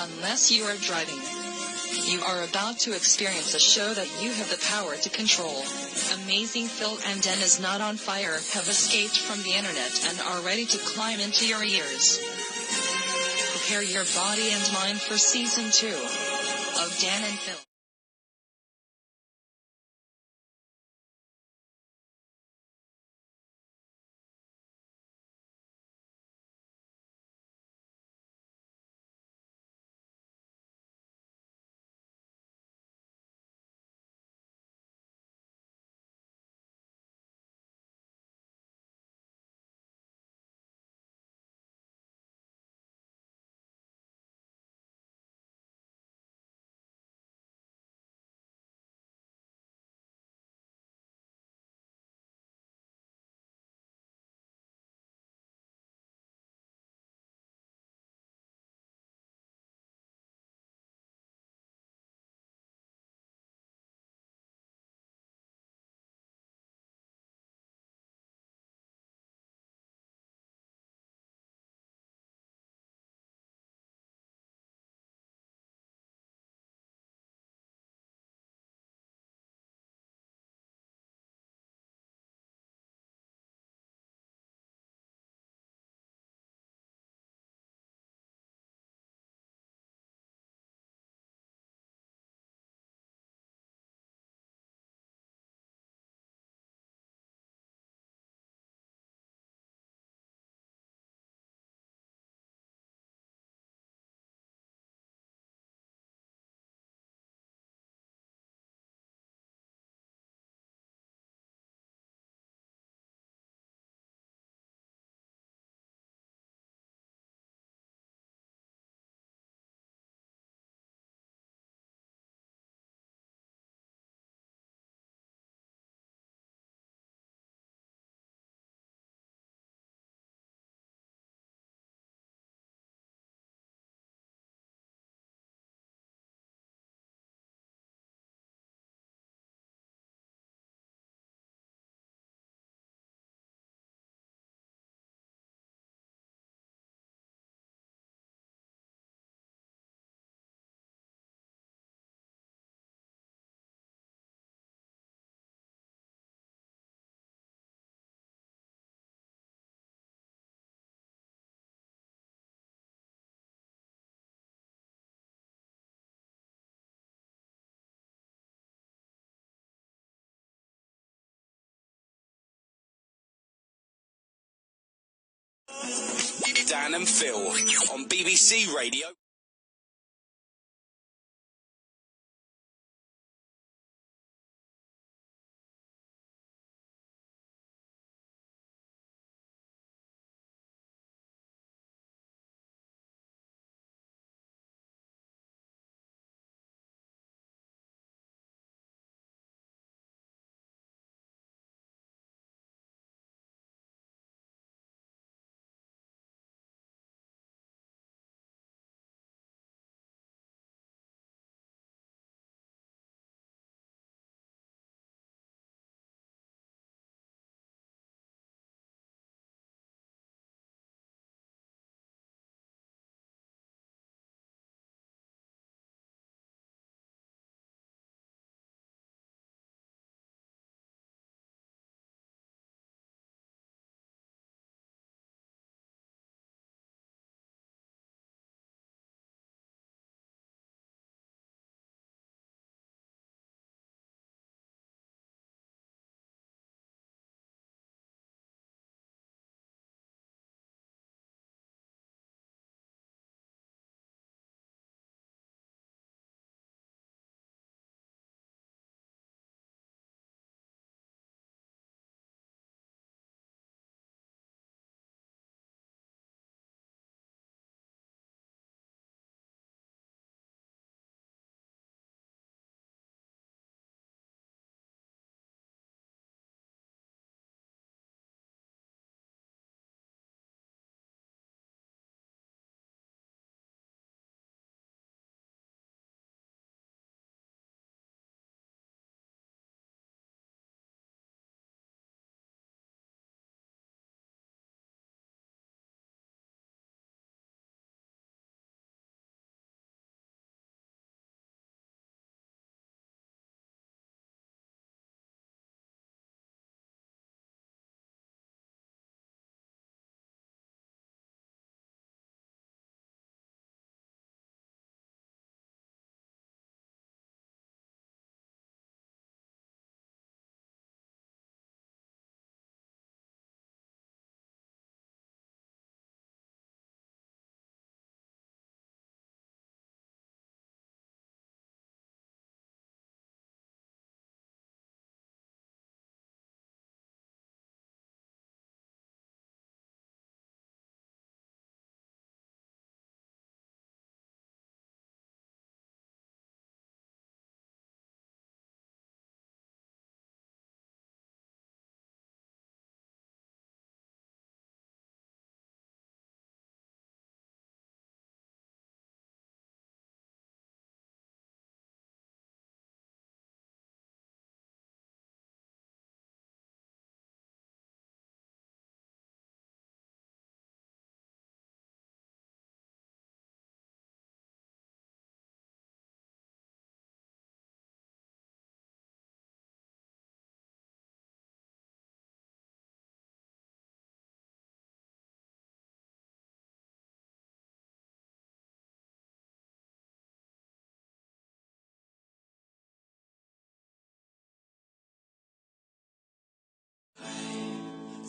unless you are driving. You are about to experience a show that you have the power to control. Amazing Phil and Den is not on fire, have escaped from the internet and are ready to climb into your ears. Prepare your body and mind for season 2 of Dan and Phil. Dan and Phil on BBC Radio.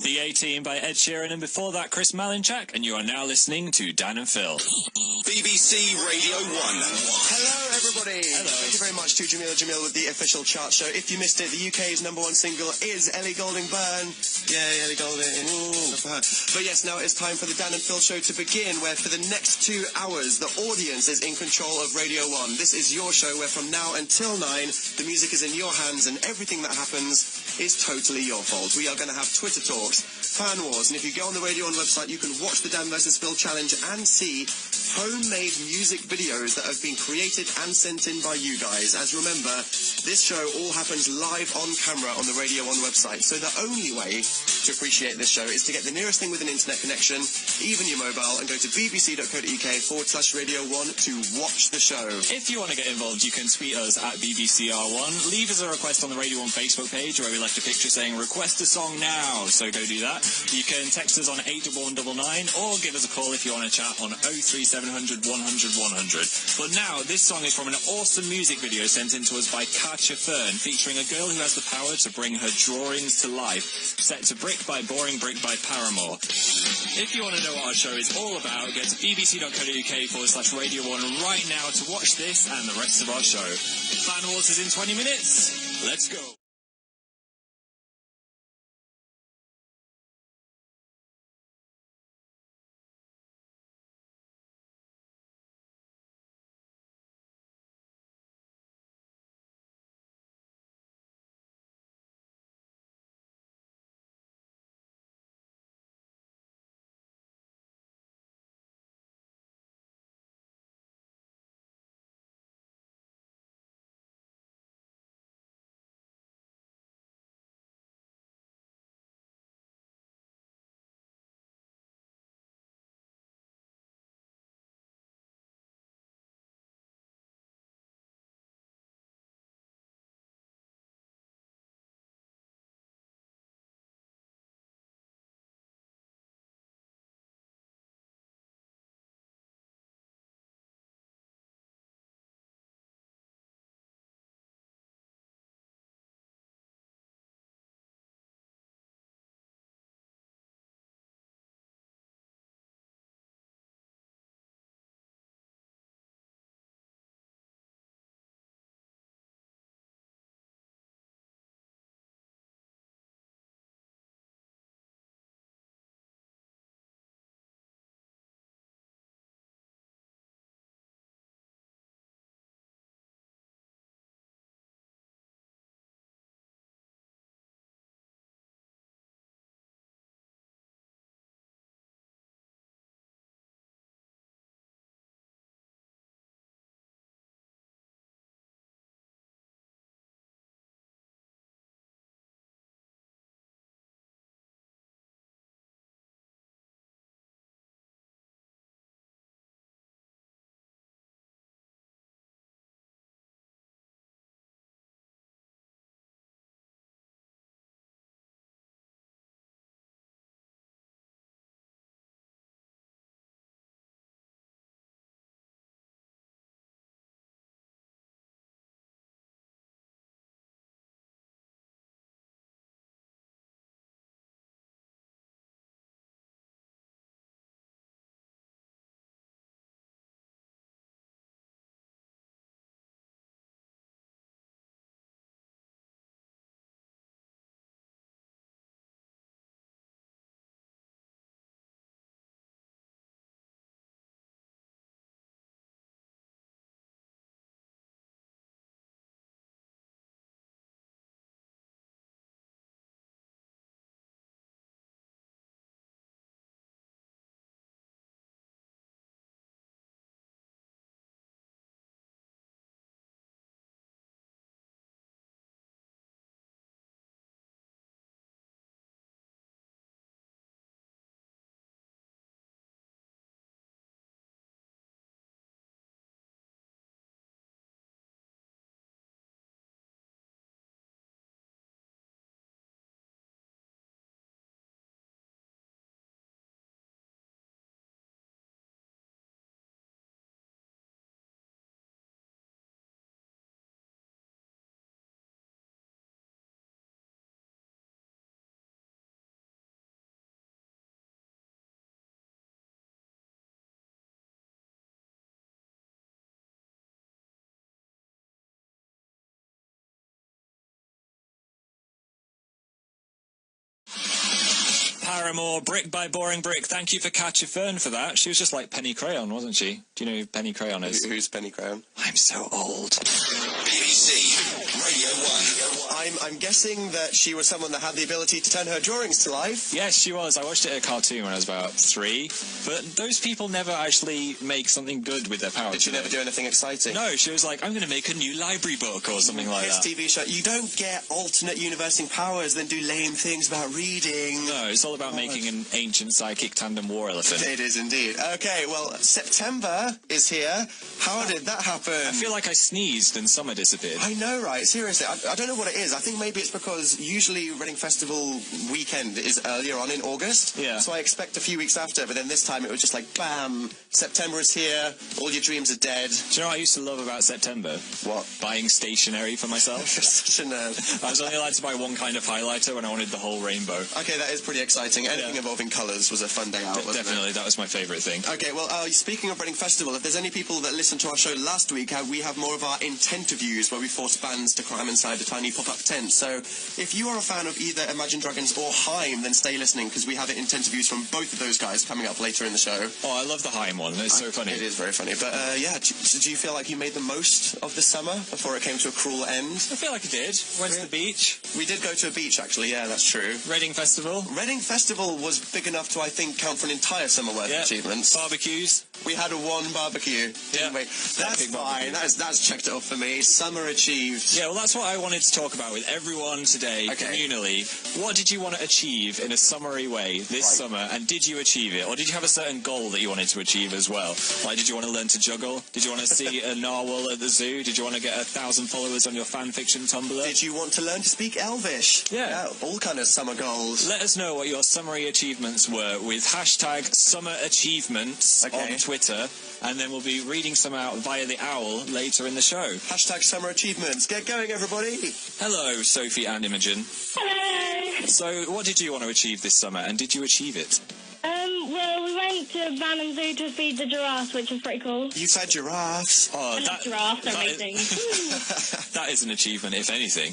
The A-Team by Ed Sheeran, and before that, Chris Malinchak, and you are now listening to Dan and Phil. BBC Radio 1. Hello, everybody. Hello. Thank you very much to Jamil with the official chart show. If you missed it, the UK's #1 single is Ellie Goulding Byrne. Yay, Ellie Goulding. Ooh. For her. But yes, now it's time for the Dan and Phil show to begin, where for the next 2 hours, the audience is in control of Radio 1. This is your show, where from now until 9, the music is in your hands, and everything that happens is totally your fault. We are going to have Twitter talks, fan wars, and if you go on the Radio 1 website, you can watch the Dan vs. Phil challenge and see homemade music videos that have been created and sent in by you guys. As remember, this show all happens live on camera on the Radio 1 website, so the only way to appreciate this show is to get the nearest thing with an internet connection, even your mobile, and go to bbc.co.uk/Radio1 to watch the show. If you want to get involved, you can tweet us at BBCR1. Leave us a request on the Radio 1 Facebook page where we left a picture saying, request a song now. So go do that. You can text us on 81199 or give us a call if you want to chat on 03700 100 100. But now, this song is from an awesome music video sent in to us by Katja Fern, featuring a girl who has the power to bring her drawings to life, set to Brick by Boring Brick by Paramore. If you want to know what our show is all about, go to bbc.co.uk/Radio1 right now to watch this and the rest of our show. Fan Wars is in 20 minutes. Let's go. Paramore, Brick by Boring Brick. Thank you for Catch a Fern for that. She was just like Penny Crayon, wasn't she? Do you know who Penny Crayon is? Who's Penny Crayon? I'm so old. BBC Radio 1. I'm guessing that she was someone that had the ability to turn her drawings to life. Yes, she was. I watched it at a cartoon when I was about 3. But those people never actually make something good with their power. Did she never do anything exciting? No, she was like, I'm going to make a new library book or something like that. TV show. You don't get alternate universing powers, then do lame things about reading. No, it's all about making an ancient psychic tandem war elephant. It is indeed. Okay, well, September is here. How did that happen? I feel like I sneezed and summer disappeared. I know, right? Seriously, I don't know what it is. I think maybe it's because usually Reading Festival weekend is earlier on in August. Yeah. So I expect a few weeks after, but then this time it was just like, bam, September is here, all your dreams are dead. Do you know what I used to love about September? What? Buying stationery for myself. You're such a nerd. I was only allowed to buy one kind of highlighter when I wanted the whole rainbow. Okay, that is pretty exciting. Anything involving colours was a fun day out, wasn't Definitely, it? that was my favourite thing. Okay, well, speaking of Reading Festival, if there's any people that listened to our show last week, we have more of our interviews where we force bands to cram inside a tiny pop-up tent. So if you are a fan of either Imagine Dragons or HAIM, then stay listening because we have interviews from both of those guys coming up later in the show. Oh, I love the HAIM one. It's so funny. It is very funny. But yeah, do you feel like you made the most of the summer before it came to a cruel end? I feel like I did. Went to the beach. We did go to a beach, actually. Yeah, that's true. Reading Festival. Reading Festival was big enough to, I think, count for an entire summer worth of achievements. Barbecues. We had one barbecue, didn't we? That's fine. That's checked it off for me. Summer achieved. Yeah, well, that's what I wanted to talk about with everyone today, communally. What did you want to achieve in a summary way this summer, and did you achieve it? Or did you have a certain goal that you wanted to achieve as well? Like, did you want to learn to juggle? Did you want to see a narwhal at the zoo? Did you want to get 1,000 followers on your fan fiction Tumblr? Did you want to learn to speak Elvish? Yeah. All kind of summer goals. Let us know what your summary achievements were with hashtag Summer Achievements on Twitter, and then we'll be reading some out via the owl later in the show. Hashtag Summer Achievements. Get going, everybody. Hello, Sophie and Imogen. Hello. So, what did you want to achieve this summer, and did you achieve it? Well, we went to Van Zoo to feed the giraffes, which was pretty cool. You fed giraffes. Oh, I love giraffes, they're amazing. That is an achievement, if anything.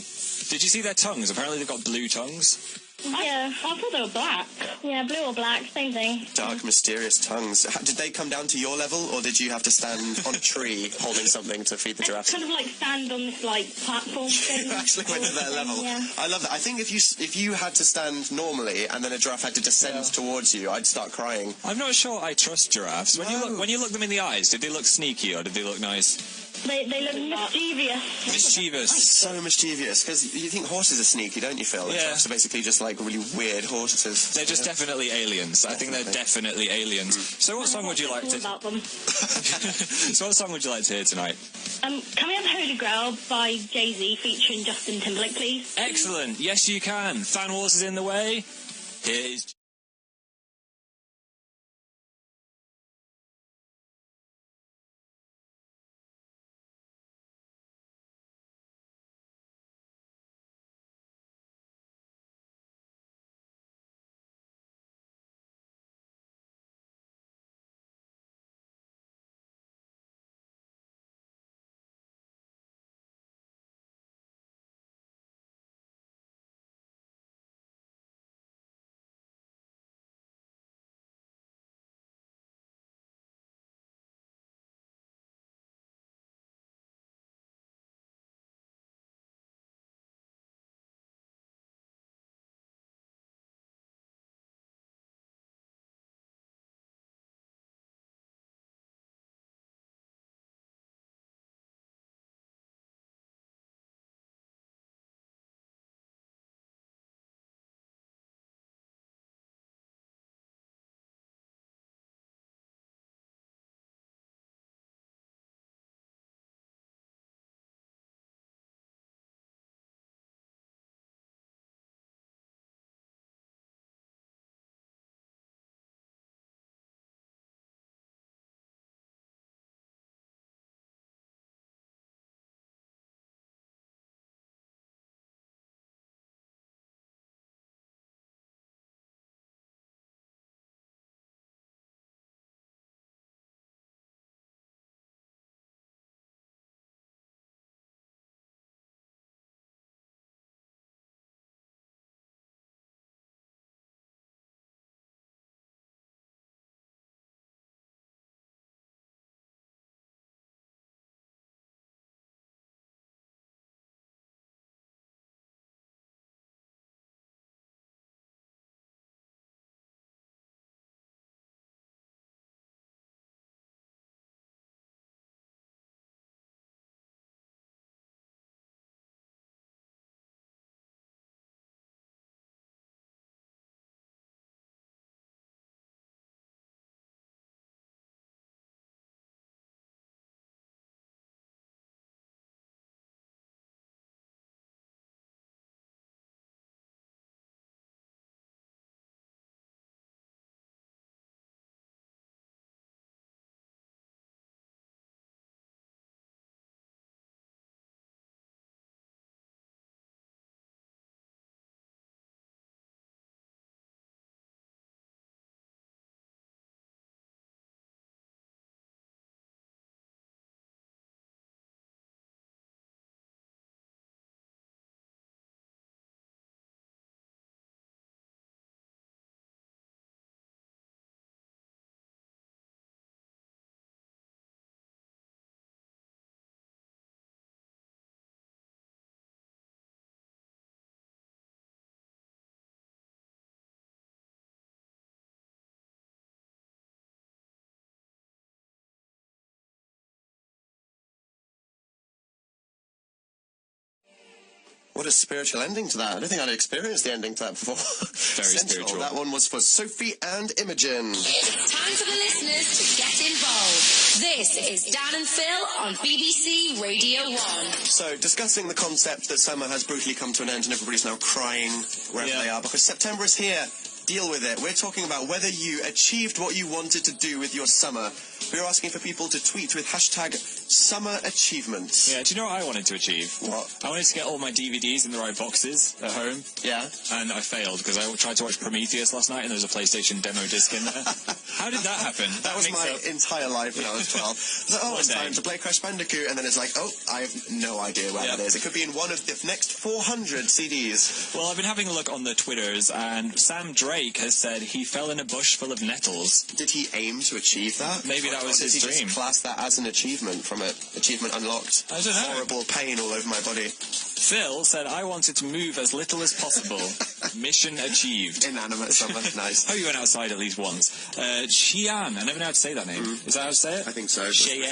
Did you see their tongues? Apparently they've got blue tongues. Yeah. I thought they were black. Yeah, blue or black, same thing. Dark, mysterious tongues. Did they come down to your level, or did you have to stand on a tree holding something to feed the giraffes? Kind of like stand on this platform thing. You actually went to their level. Yeah. I love that. I think if you had to stand normally and then a giraffe had to descend towards you, I'd start crying. I'm not sure I trust giraffes. When you look them in the eyes, did they look sneaky or did they look nice? They look mischievous. Mischievous. So mischievous, because you think horses are sneaky, don't you, Phil? Yeah. Giraffes are basically just like really weird horses. They're just definitely aliens. I think they're definitely aliens. So what song would you like to... About them. So what song would you like to hear tonight? Can we have Holy Grail by Jay-Z featuring Justin Timberlake, please? Excellent. Yes, you can. Fan Wars is in the way. Here's... What a spiritual ending to that. I don't think I'd experienced the ending to that before. Very spiritual. That one was for Sophie and Imogen. It's time for the listeners to get involved. This is Dan and Phil on BBC Radio 1. So, discussing the concept that summer has brutally come to an end and everybody's now crying wherever they are because September is here. Deal with it. We're talking about whether you achieved what you wanted to do with your summer. We're asking for people to tweet with hashtag summer achievements. Yeah, do you know what I wanted to achieve? What? I wanted to get all my DVDs in the right boxes at home. Yeah. And I failed because I tried to watch Prometheus last night and there was a PlayStation demo disc in there. How did that happen? That was my entire life when I was 12. So, it's time to play Crash Bandicoot, and then it's like, I have no idea where that is. It could be in one of the next 400 CDs. Well, I've been having a look on the Twitters, and Sam Drake has said he fell in a bush full of nettles. Did he aim to achieve that? Maybe that was his dream. Did he just class that as an achievement from it? Achievement unlocked? I don't know. Horrible pain all over my body. Phil said, I wanted to move as little as possible. Mission achieved. Inanimate summer. Nice. Oh, you went outside at least once. Sheeran. I never know how to say that name. Is that how to say it? I think so. Sheen.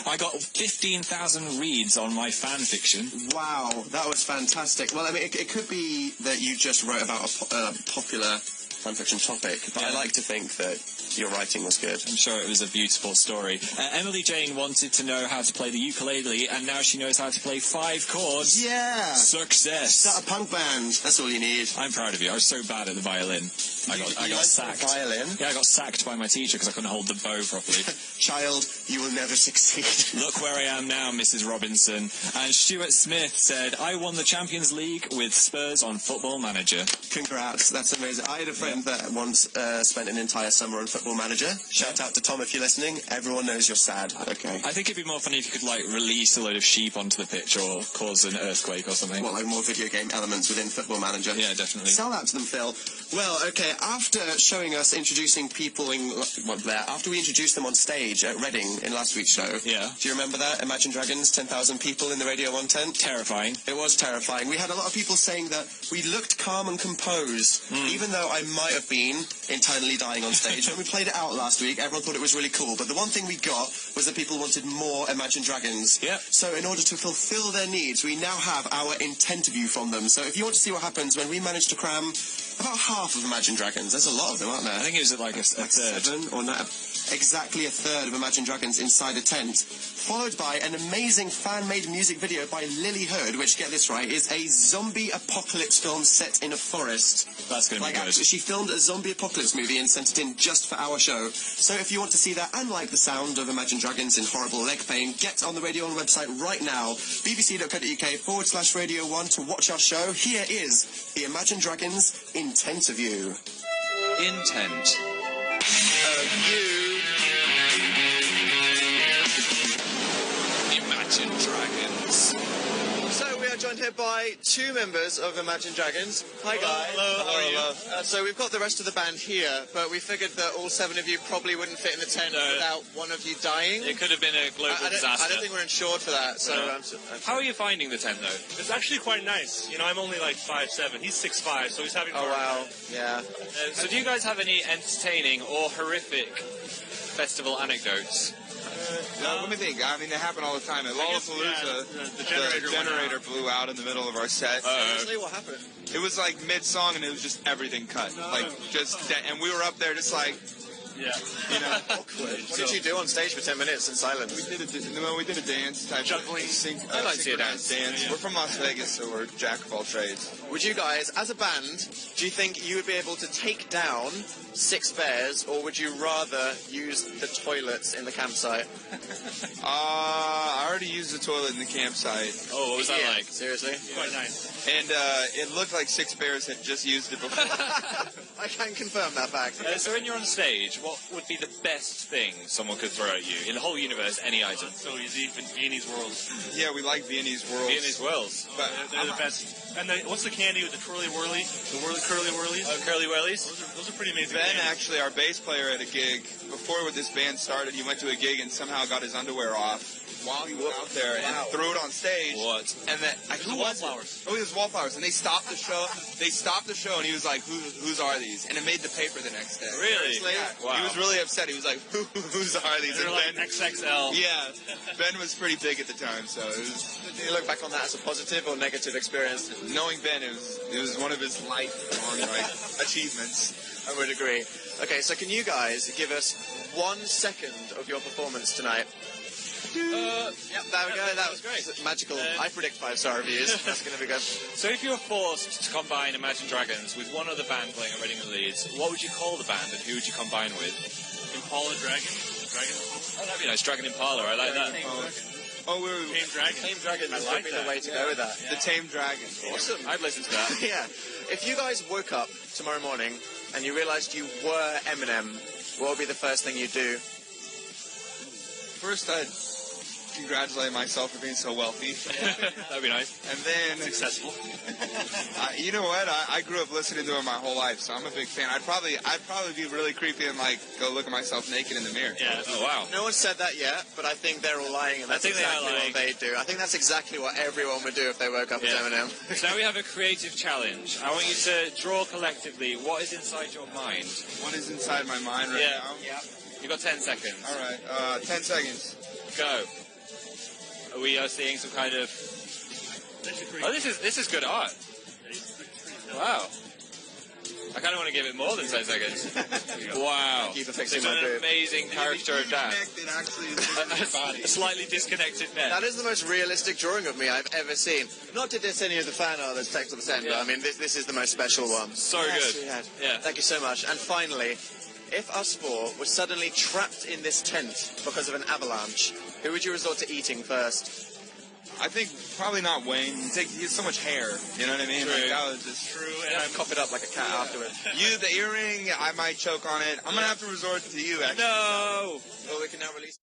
I got 15,000 reads on my fan fiction. Wow, that was fantastic. Well, I mean, it could be that you just wrote about a popular fan fiction topic, but I like to think that your writing was good. I'm sure it was a beautiful story. Emily Jane wanted to know how to play the ukulele, and now she knows how to play 5 chords. Yeah! Success! Start a punk band. That's all you need. I'm proud of you. I was so bad at the violin. I got sacked. Violin? Yeah, I got sacked by my teacher because I couldn't hold the bow properly. Child, you will never succeed. Look where I am now, Mrs. Robinson. And Stuart Smith said, I won the Champions League with Spurs on Football Manager. Congrats, that's amazing. I had a friend that once spent an entire summer on Football Manager. Shout out to Tom if you're listening. Everyone knows you're sad. Okay. I think it'd be more funny if you could, release a load of sheep onto the pitch or cause an earthquake or something. What, more video game elements within Football Manager? Yeah, definitely. Sell that to them, Phil. Well, okay, after showing us introducing people after we introduced them on stage at Reading in last week's show. Yeah. Do you remember that? Imagine Dragons, 10,000 people in the Radio 1 tent? Terrifying. It was terrifying. We had a lot of people saying that we looked calm and composed, even though I might have been internally dying on stage. When we played it out last week, everyone thought it was really cool, but the one thing we got was that people wanted more Imagine Dragons. Yep. So in order to fulfill their needs, we now have our interview from them. So if you want to see what happens when we manage to cram about half of Imagine Dragons, there's a lot of them, aren't there? I think it was a third. 7 or 9, exactly a third of Imagine Dragons inside a tent, followed by an amazing fan-made music video by Lily Hood, which, get this right, is a zombie apocalypse film set in a forest. That's going to be good. Actually, she filmed a zombie apocalypse movie and sent it in just for our show. So if you want to see that and like the sound of Imagine Dragons in horrible leg pain, get on the Radio 1 website right now, bbc.co.uk/Radio 1 to watch our show. Here is the Imagine Dragons Intenterview. Intent. Imagine Dragons. So we are joined here by 2 members of Imagine Dragons. Hi guys. Hello, how are you? So we've got the rest of the band here, but we figured that all 7 of you probably wouldn't fit in the tent without one of you dying. It could have been a global disaster. I don't think we're insured for that. So How are you finding the tent, though? It's actually quite nice. You know, I'm only like 5'7". He's 6'5", so he's having fun. Oh wow, yeah. So do you guys have any entertaining or horrific festival anecdotes? Let me think. I mean, they happen all the time. At Lollapalooza, the generator blew out in the middle of our set. Seriously, what happened? It was like mid-song, and it was just everything cut. And we were up there just like, Yeah. you know. What did you do on stage for 10 minutes in silence? We did a dance type Shuffling. of I'd like to see a synchronized dance. Yeah. We're from Las Vegas, so we're jack of all trades. Would you guys, as a band, do you think you would be able to take down 6 bears, or would you rather use the toilets in the campsite? I already used the toilet in the campsite. Oh, what was that like? Seriously? Quite nice. And it looked like 6 bears had just used it before. I can confirm that fact. So when you're on stage, what would be the best thing someone could throw at you? In the whole universe, any item. So easy, Viennese Whirls. Yeah, we like Viennese Whirls. Viennese Whirls. But They're the best. And what's the candy with the curly whirly? The curly whirlies? Oh, curly whirlies? Those are pretty amazing. Ben, candies. actually, our bass player at a gig, before this band started, he went to a gig and somehow got his underwear off while he was out there and threw it on stage. What? And then, who was it? Wallflowers. Oh, it was Wallflowers. And they stopped the show. And he was like, whose are these? these, and it made the paper the next day. Really? Yeah. Wow. He was really upset. He was like, whose are these? They're like XXL. Yeah. Ben was pretty big at the time, so it was... Do you look back on that as a positive or negative experience? Knowing Ben, it was one of his lifelong achievements. I would agree. Okay, so can you guys give us 1 second of your performance tonight? Yep, there we go. That was great. Magical. I predict 5-star reviews. That's going to be good. So if you were forced to combine Imagine Dragons with one other band playing or reading the leads, what would you call the band and who would you combine with? Impala Dragon. Oh, that'd be nice. Dragon Impala. I like that. Oh, we're Tame Dragon. Tame Dragon I like would be that. the way to go with that. the Tame Dragon. Awesome. I'd listen to that. Yeah. If you guys woke up tomorrow morning and you realised you were Eminem, what would be the first thing you'd do? First, I'd congratulate myself for being so wealthy. That'd be nice. And then... Successful. you know what? I grew up listening to it my whole life, so I'm a big fan. I'd probably be really creepy and like go look at myself naked in the mirror. Yeah. Oh wow. No one said that yet, but I think they're all lying, and that's I think they are exactly lying. what they do. I think that's exactly what everyone would do if they woke up as Eminem. So now we have a creative challenge. I want you to draw collectively what is inside your mind. What is inside my mind right now? Yeah. You've got 10 seconds. All right, 10 seconds. Go. Are we seeing some kind of... Oh, this is good art. Wow. I kind of want to give it more than 10 seconds. Wow. Thank you for fixing It's my an boob. amazing caricature of Dan. A slightly disconnected net. That is the most realistic drawing of me I've ever seen. Not to diss any of the fan art that's text on the send, but I mean, this is the most special one. So Yes, good. we had. Yeah. Thank you so much. And finally, if us four were suddenly trapped in this tent because of an avalanche, who would you resort to eating first? I think probably not Wayne. He has so much hair. You know what I mean? True. Like, that was just true. And I'd cop it up like a cat afterwards. You, the earring, I might choke on it. I'm gonna have to resort to you, actually. No! Well, we can now release...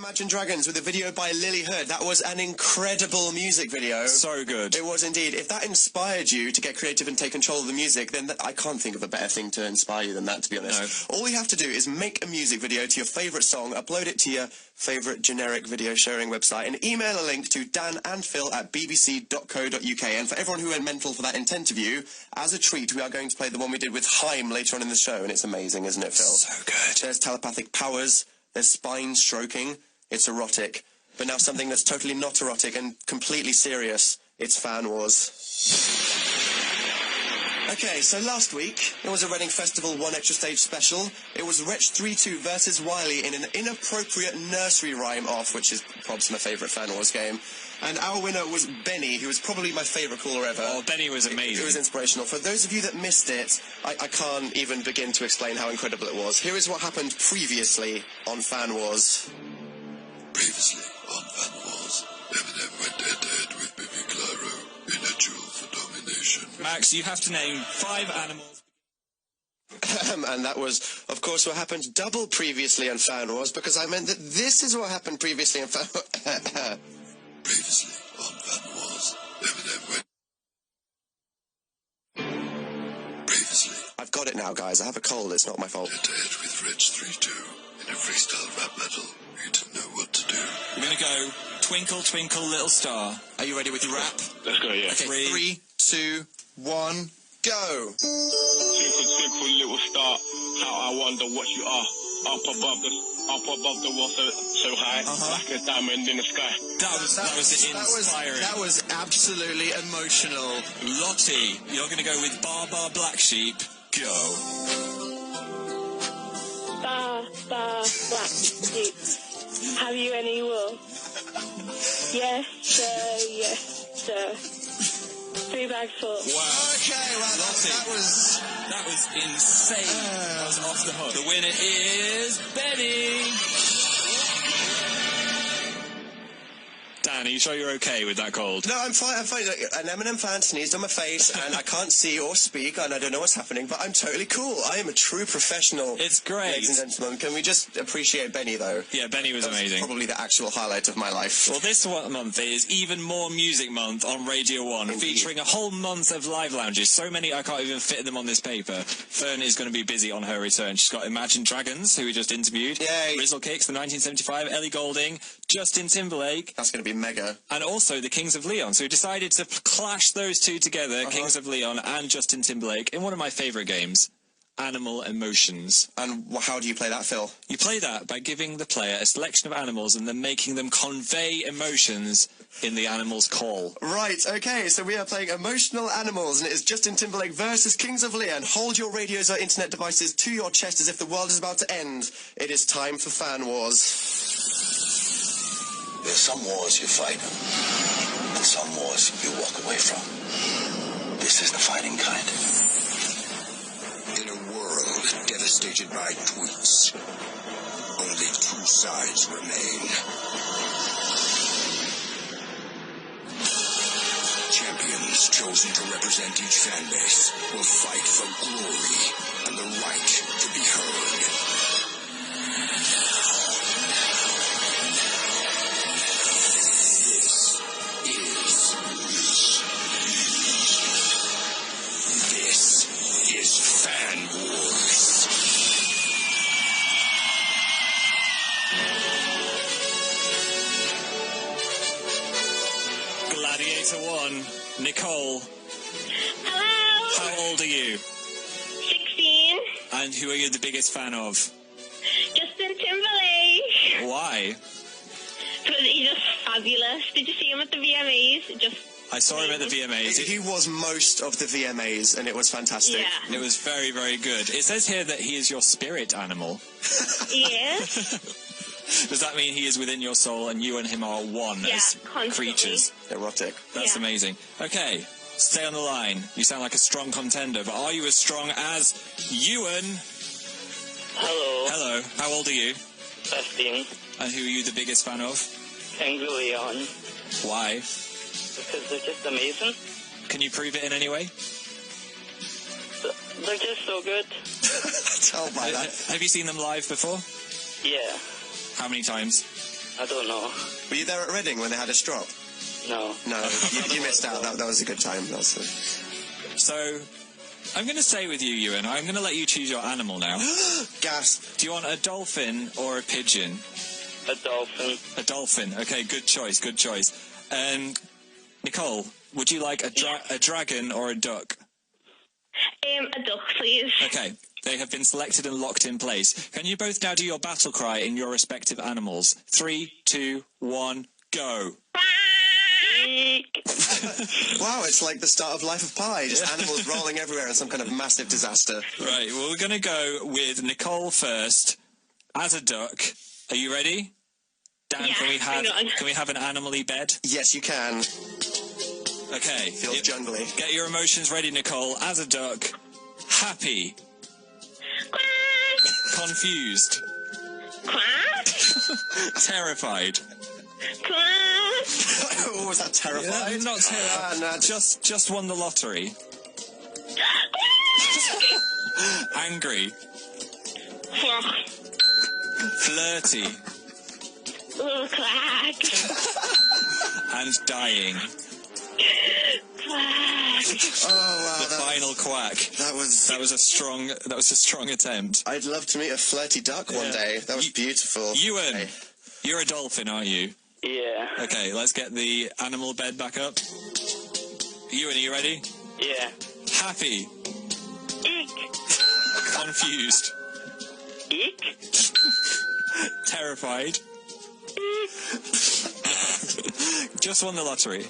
Imagine Dragons with a video by Lily Hood. That was an incredible music video. So good. It was indeed. If that inspired you to get creative and take control of the music, then I can't think of a better thing to inspire you than that, to be honest. No. All you have to do is make a music video to your favourite song, upload it to your favourite generic video sharing website, and email a link to danandphil@bbc.co.uk. And for everyone who went mental for that interview, as a treat, we are going to play the one we did with HAIM later on in the show, and it's amazing, isn't it, Phil? So good. There's telepathic powers, there's spine stroking, it's erotic. But now something that's totally not erotic and completely serious, it's Fan Wars. Okay, so last week, it was a Reading Festival One Extra Stage special. It was Wretch 3-2 versus Wiley in an inappropriate nursery rhyme off, which is probably my favourite Fan Wars game. And our winner was Benny, who was probably my favourite caller ever. Oh, Benny was amazing. It was inspirational. For those of you that missed it, I can't even begin to explain how incredible it was. Here is what happened previously on Fan Wars. Previously on Fan Wars, Eminem went head-to-head with Baby Claro in a duel for domination. Max, you have to name 5 animals. And that was, of course, what happened double previously on Fan Wars, because I meant that this is what happened previously on Fan Wars. Previously on Fan Wars, Eminem went... Previously... I've got it now, guys. I have a cold. It's not my fault. Head-to-head with Reg 3-2 in a freestyle rap battle. You didn't know what to do. We're going to go Twinkle, Twinkle, Little Star. Are you ready with your rap? Let's go, yeah. Okay, 3, 2, 1, go. Twinkle, twinkle, little star, how I wonder what you are. Up above the world so high, like a diamond in the sky. That was inspiring. That was absolutely emotional. Lottie, you're going to go with Bar Bar Black Sheep. Go. Bar, black sheep. Have you any wool? Yes, sir. 3 bags full. Wow. Okay, well, Lottie, that was insane. That was off the hook. The winner is Benny. Dan, are you sure you're okay with that cold? No, I'm fine. Look, an Eminem fan sneezed on my face, and I can't see or speak, and I don't know what's happening, but I'm totally cool. I am a true professional. It's great. Ladies and gentlemen, can we just appreciate Benny, though? Yeah, Benny was amazing. Probably the actual highlight of my life. Well, this month is Even More Music Month on Radio 1, featuring a whole month of live lounges. So many I can't even fit them on this paper. Fern is going to be busy on her return. She's got Imagine Dragons, who we just interviewed. Yay. Rizzle Kicks, the 1975, Ellie Goulding, Justin Timberlake. That's going to be mega. And also the Kings of Leon. So we decided to clash those two together, Kings of Leon and Justin Timberlake, in one of my favourite games, Animal Emotions. And how do you play that, Phil? You play that by giving the player a selection of animals and then making them convey emotions in the animal's call. Right, okay, so we are playing Emotional Animals, and it is Justin Timberlake versus Kings of Leon. Hold your radios or internet devices to your chest as if the world is about to end. It is time for Fan Wars. There's some wars you fight, and some wars you walk away from. This is the fighting kind. In a world devastated by tweets, only 2 sides remain. Champions chosen to represent each fan base will fight for glory and the right to be heard. Nicole. Hello. How old are you? 16. And who are you the biggest fan of? Justin Timberlake. Why? Because he's just fabulous. Did you see him at the VMAs? I saw him at the VMAs. He was most of the VMAs, and it was fantastic. Yeah. It was very, very good. It says here that he is your spirit animal. Yes. Does that mean he is within your soul and you and him are one as creatures? Erotic. That's amazing. Okay, stay on the line. You sound like a strong contender, but are you as strong as Ewan? Hello. Hello. How old are you? 15. And who are you the biggest fan of? Kings of Leon. Why? Because they're just amazing. Can you prove it in any way? They're just so good. Tell by that. Have you seen them live before? Yeah. How many times? I don't know. Were you there at Reading when they had a strop? No. No, you missed out. That was a good time. So, I'm going to stay with you, Ewan. I'm going to let you choose your animal now. Gasp. Do you want a dolphin or a pigeon? A dolphin. A dolphin. Okay, good choice, good choice. Nicole, would you like a dragon or a duck? A duck, please. Okay, they have been selected and locked in place. Can you both now do your battle cry in your respective animals? 3, 2, 1, go. Wow, it's like the start of Life of Pi, just animals rolling everywhere in some kind of massive disaster. Right, well, we're going to go with Nicole first, as a duck. Are you ready? Dan, yeah, can we have an animal-y bed? Yes, you can. Okay. Feels jungly. Get your emotions ready, Nicole. As a duck, happy. Confused. Terrified. Oh, was that terrified? Yeah, not terrified. No. Just won the lottery. Angry. Flirty. And dying. Oh wow! The final quack. That was a strong attempt. I'd love to meet a flirty duck one day. That was beautiful. Ewan, you're a dolphin, aren't you? Yeah. Okay, let's get the animal bed back up. Ewan, are you ready? Yeah. Happy. Eek. Confused. Eek. Terrified. Just won the lottery.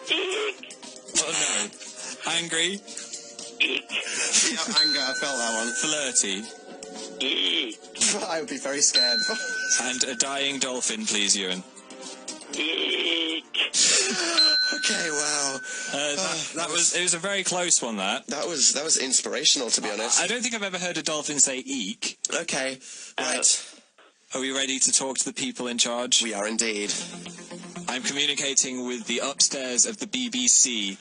Eek. Oh no. Angry. Eek. Yeah, anger, I felt that one. Flirty. Eek. I would be very scared. And a dying dolphin, please, Ewan. Eek. Okay, wow. It was a very close one, that. That was inspirational, to be honest. I don't think I've ever heard a dolphin say eek. Okay, right. Are we ready to talk to the people in charge? We are indeed. I'm communicating with the upstairs of the BBC.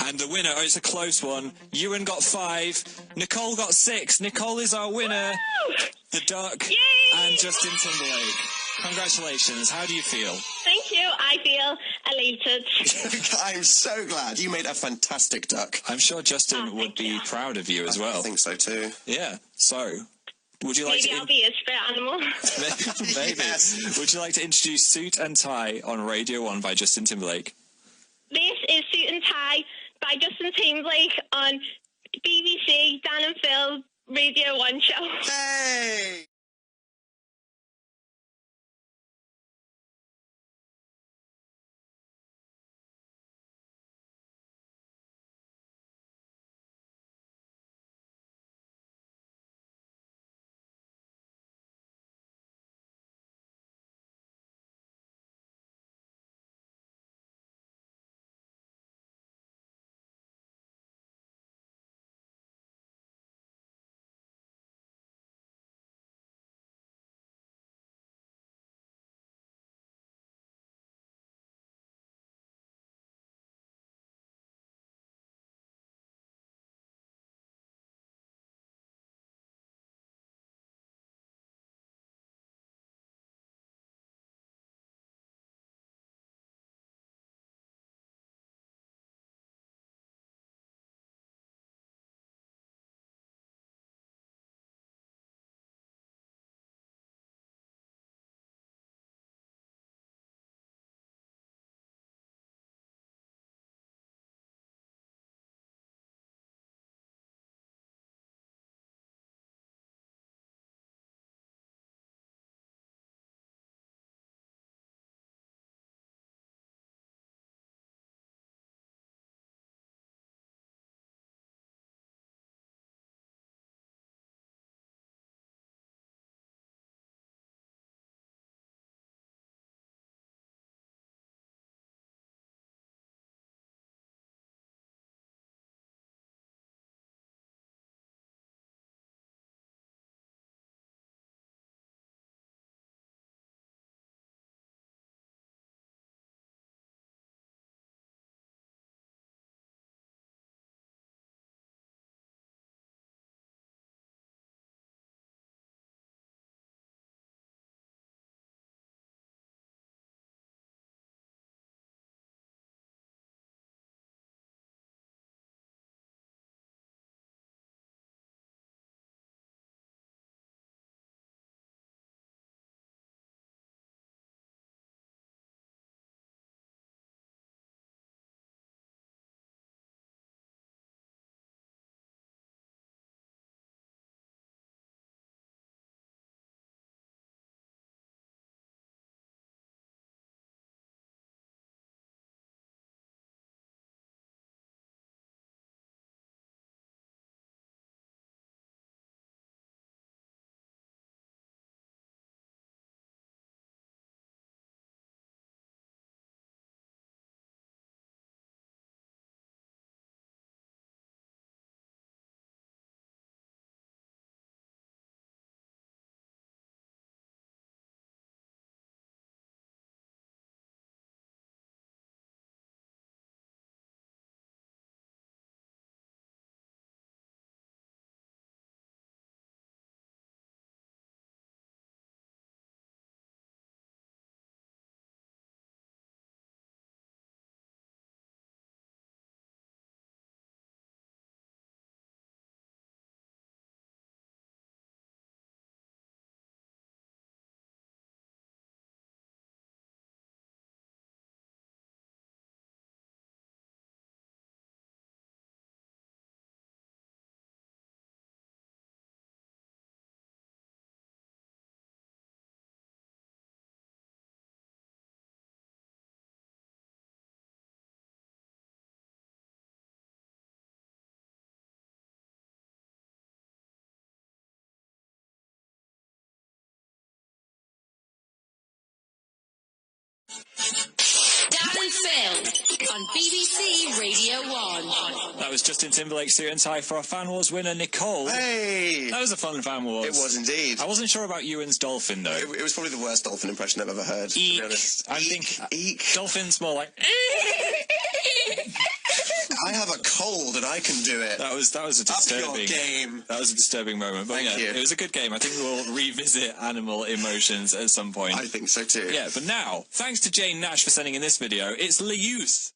And the winner, it's a close one. Ewan got 5, Nicole got 6. Nicole is our winner. Woo! The duck. Yay! And Justin Timberlake. Congratulations. How do you feel? Thank you. I feel elated. I'm so glad. You made a fantastic duck. I'm sure Justin would be proud of you as well. I think so too. Yeah. So, would you like Maybe to... I'll be a spirit animal. Maybe. Yes. Would you like to introduce Suit and Tie on Radio 1 by Justin Timberlake? This is Suit and Tie by Justin Timberlake on BBC Dan and Phil Radio 1 show. Hey! on BBC Radio 1. That was Justin Timberlake, Suit and Tie for our Fan Wars winner, Nicole. Hey! That was a fun Fan Wars. It was indeed. I wasn't sure about Ewan's dolphin, though. It was probably the worst dolphin impression I've ever heard, to be honest. I think dolphin's more like... I have a cold and I can do it. That was a disturbing... Up your game. That was a disturbing moment. But Thank you. It was a good game. I think we'll revisit animal emotions at some point. I think so too. Yeah, but now, thanks to Jane Nash for sending in this video, it's Le Youth.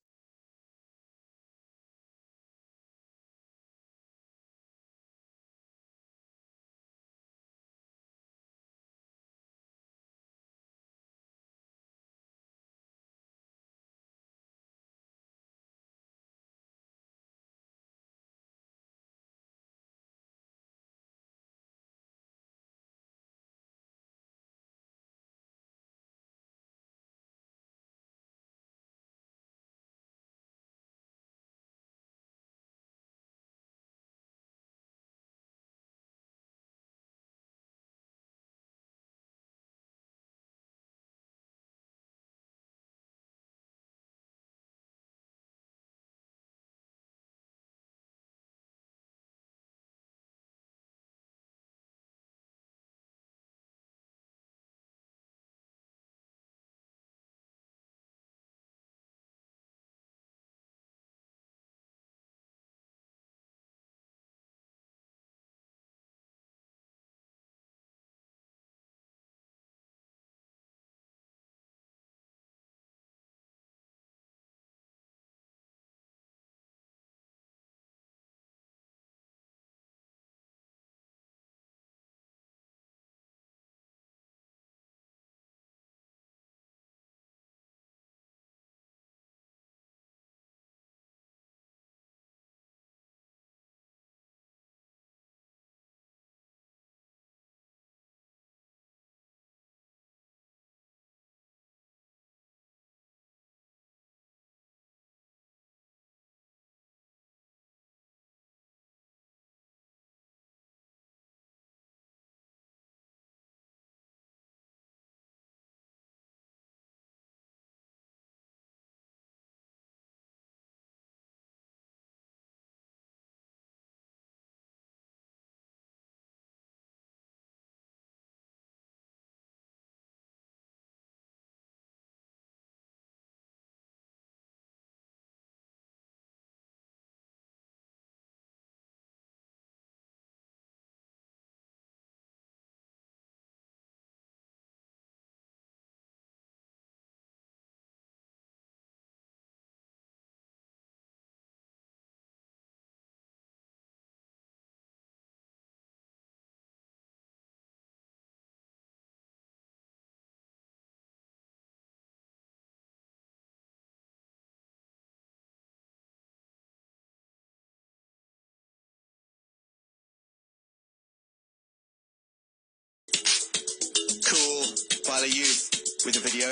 Cool by the Youth with a video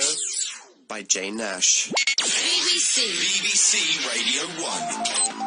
by Jane Nash. BBC Radio 1.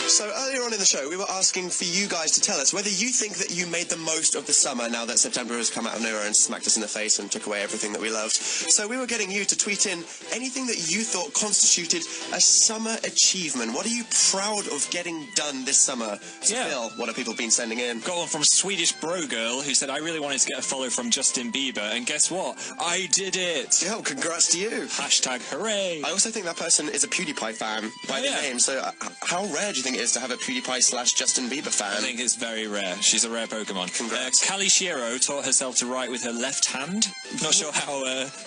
So earlier on in the show, we were asking for you guys to tell us whether you think that you made the most of the summer now that September has come out of nowhere and smacked us in the face and took away everything that we loved. So we were getting you to tweet in anything that you thought constituted a summer achievement. What are you proud of getting done this summer? So Phil, what have people been sending in? Got one from Swedish Bro Girl who said, I really wanted to get a follow from Justin Bieber, and guess what? I did it! Yeah, congrats to you. Hashtag hooray! I also think that person is a PewDiePie fan by the name, so how rare do you think it is to have a PewDiePie / Justin Bieber fan? I think it's very rare. She's a rare Pokemon. Congrats. Callie Shiro taught herself to write with her left hand. Not sure how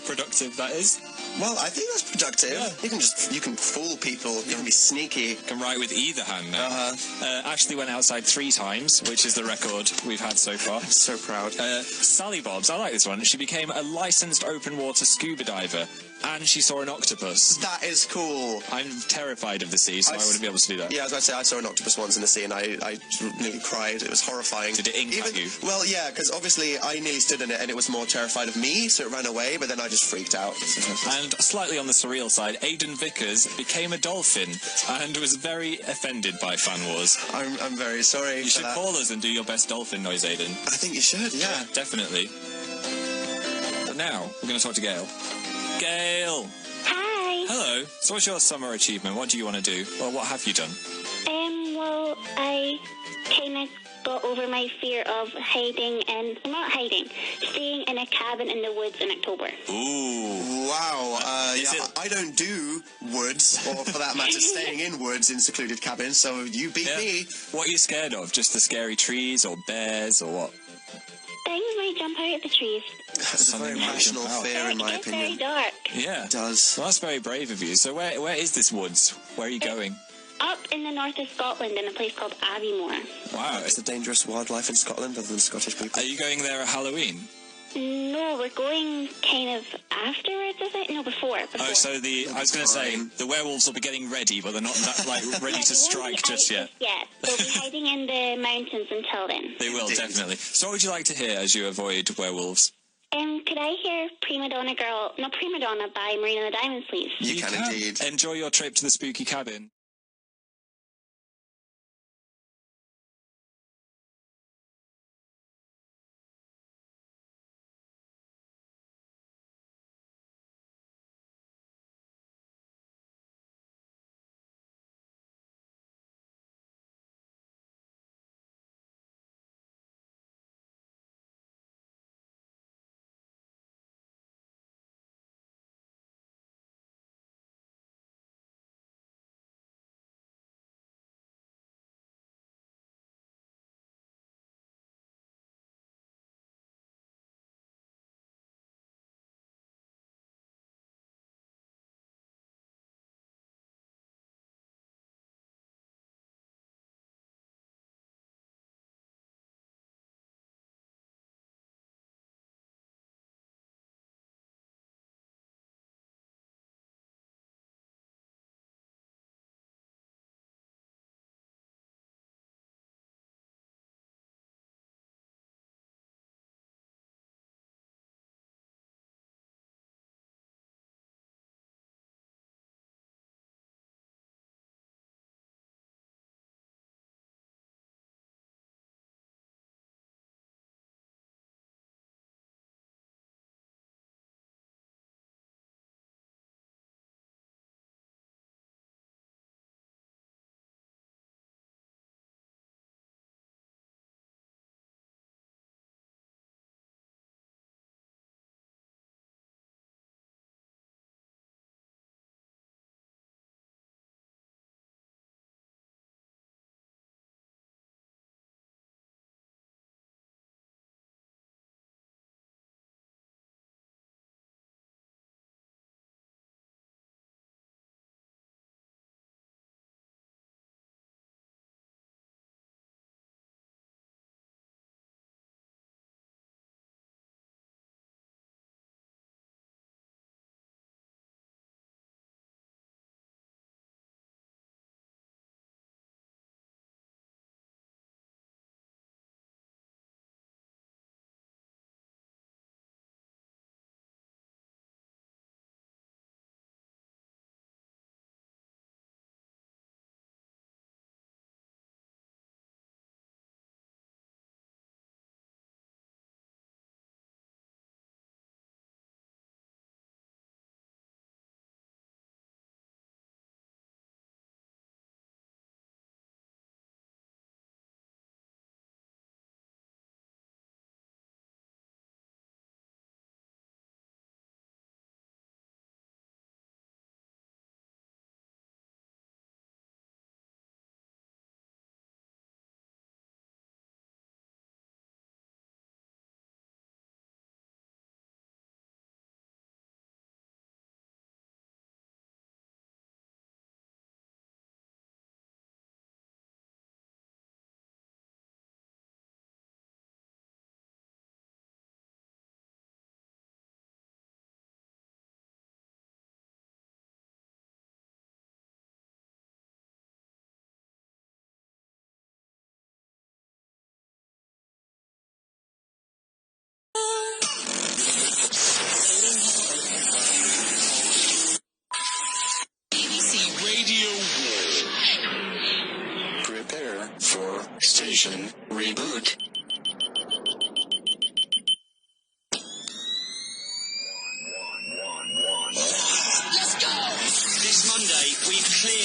productive that is. Well, I think that's productive. Yeah. You can fool people. You can be sneaky. You can write with either hand now. Ashley went outside 3 times, which is the record we've had so far. I'm so proud. Sally Bobs, I like this one. She became a licensed open water scuba diver, and she saw an octopus. That is cool. I'm terrified of the sea, so I wouldn't be able to do that. Yeah, I was about to say, I saw an octopus once in the sea, and I nearly cried. It was horrifying. Did it impact you? Well, yeah, because obviously I nearly stood in it, and it was more terrified of me, so it ran away, but then I just freaked out. And slightly on the surreal side, Aidan Vickers became a dolphin, and was very offended by Fan Wars. I'm very sorry. You should call us and do your best dolphin noise, Aidan. I think you should, yeah. Definitely. But now, we're going to talk to Gail. Gail! Hi. Hello. So what's your summer achievement? What do you want to do? Well, what have you done? Well, I kind of got over my fear of staying in a cabin in the woods in October. Ooh. Wow. I don't do woods, or for that matter, staying in woods in secluded cabins, so you beat me. What are you scared of? Just the scary trees or bears or what? Things might jump out of the trees. It's a very rational fear, in my opinion. It's very dark. Yeah. It does. Well, that's very brave of you. So where is this woods? Where are you going? Up in the north of Scotland in a place called Avril. Wow. It's the dangerous wildlife in Scotland other than Scottish people. Are you going there at Halloween? No, we're going kind of afterwards, I think. No, before. Oh, so I was going to say, the werewolves will be getting ready, but they're not ready to strike just yet. Yeah, they'll be hiding in the mountains until then. They will, definitely. So what would you like to hear as you avoid werewolves? Could I hear Primadonna by Marina the Diamond, please? You can indeed. Enjoy your trip to the spooky cabin.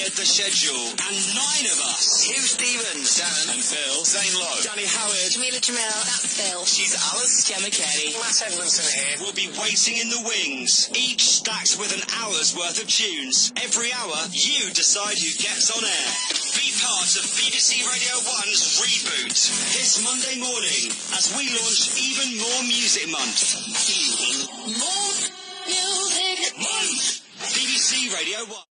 cleared the schedule. And 9 of us. Hugh Stevens. Dan. And Phil. Zane Lowe. Danny Howard. Jamila Jamil. That's Phil. She's Alice. Gemma Kenny. Matt Edmondson here. We'll be waiting in the wings, each stacked with an hour's worth of tunes. Every hour, you decide who gets on air. Be part of BBC Radio 1's reboot this Monday morning as we launch Even More Music Month. Even More Music Month. BBC Radio 1.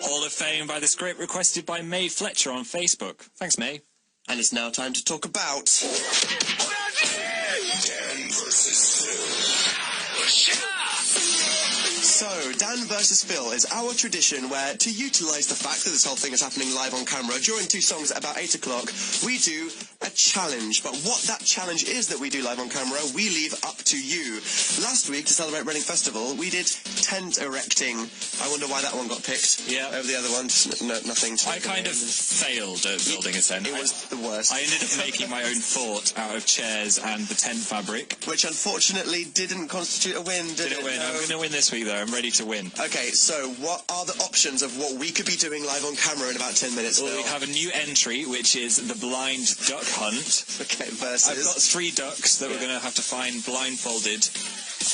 Hall of Fame by the script requested by May Fletcher on Facebook. Thanks, May. And it's now time to talk about... Dan versus Phil. So, Dan versus Phil is our tradition where, to utilise the fact that this whole thing is happening live on camera, during 2 songs at about 8 o'clock, we do a challenge. But what that challenge is that we do live on camera, we leave up to you. Last week, to celebrate Reading Festival, we did tent erecting. I wonder why that one got picked over the other one. Just nothing to... I kind of failed at building a tent. It was the worst. I ended up making my own fort out of chairs and the tent fabric. Which unfortunately didn't constitute a win, did it? Didn't win. No. I'm going to win this week, though. I'm ready to win. Okay, so what are the options of what we could be doing live on camera in about 10 minutes? Well, Phil? we have a new entry, which is the Blind Duck Hunt. Okay, versus... I've got 3 ducks that we're going to have to find blindfolded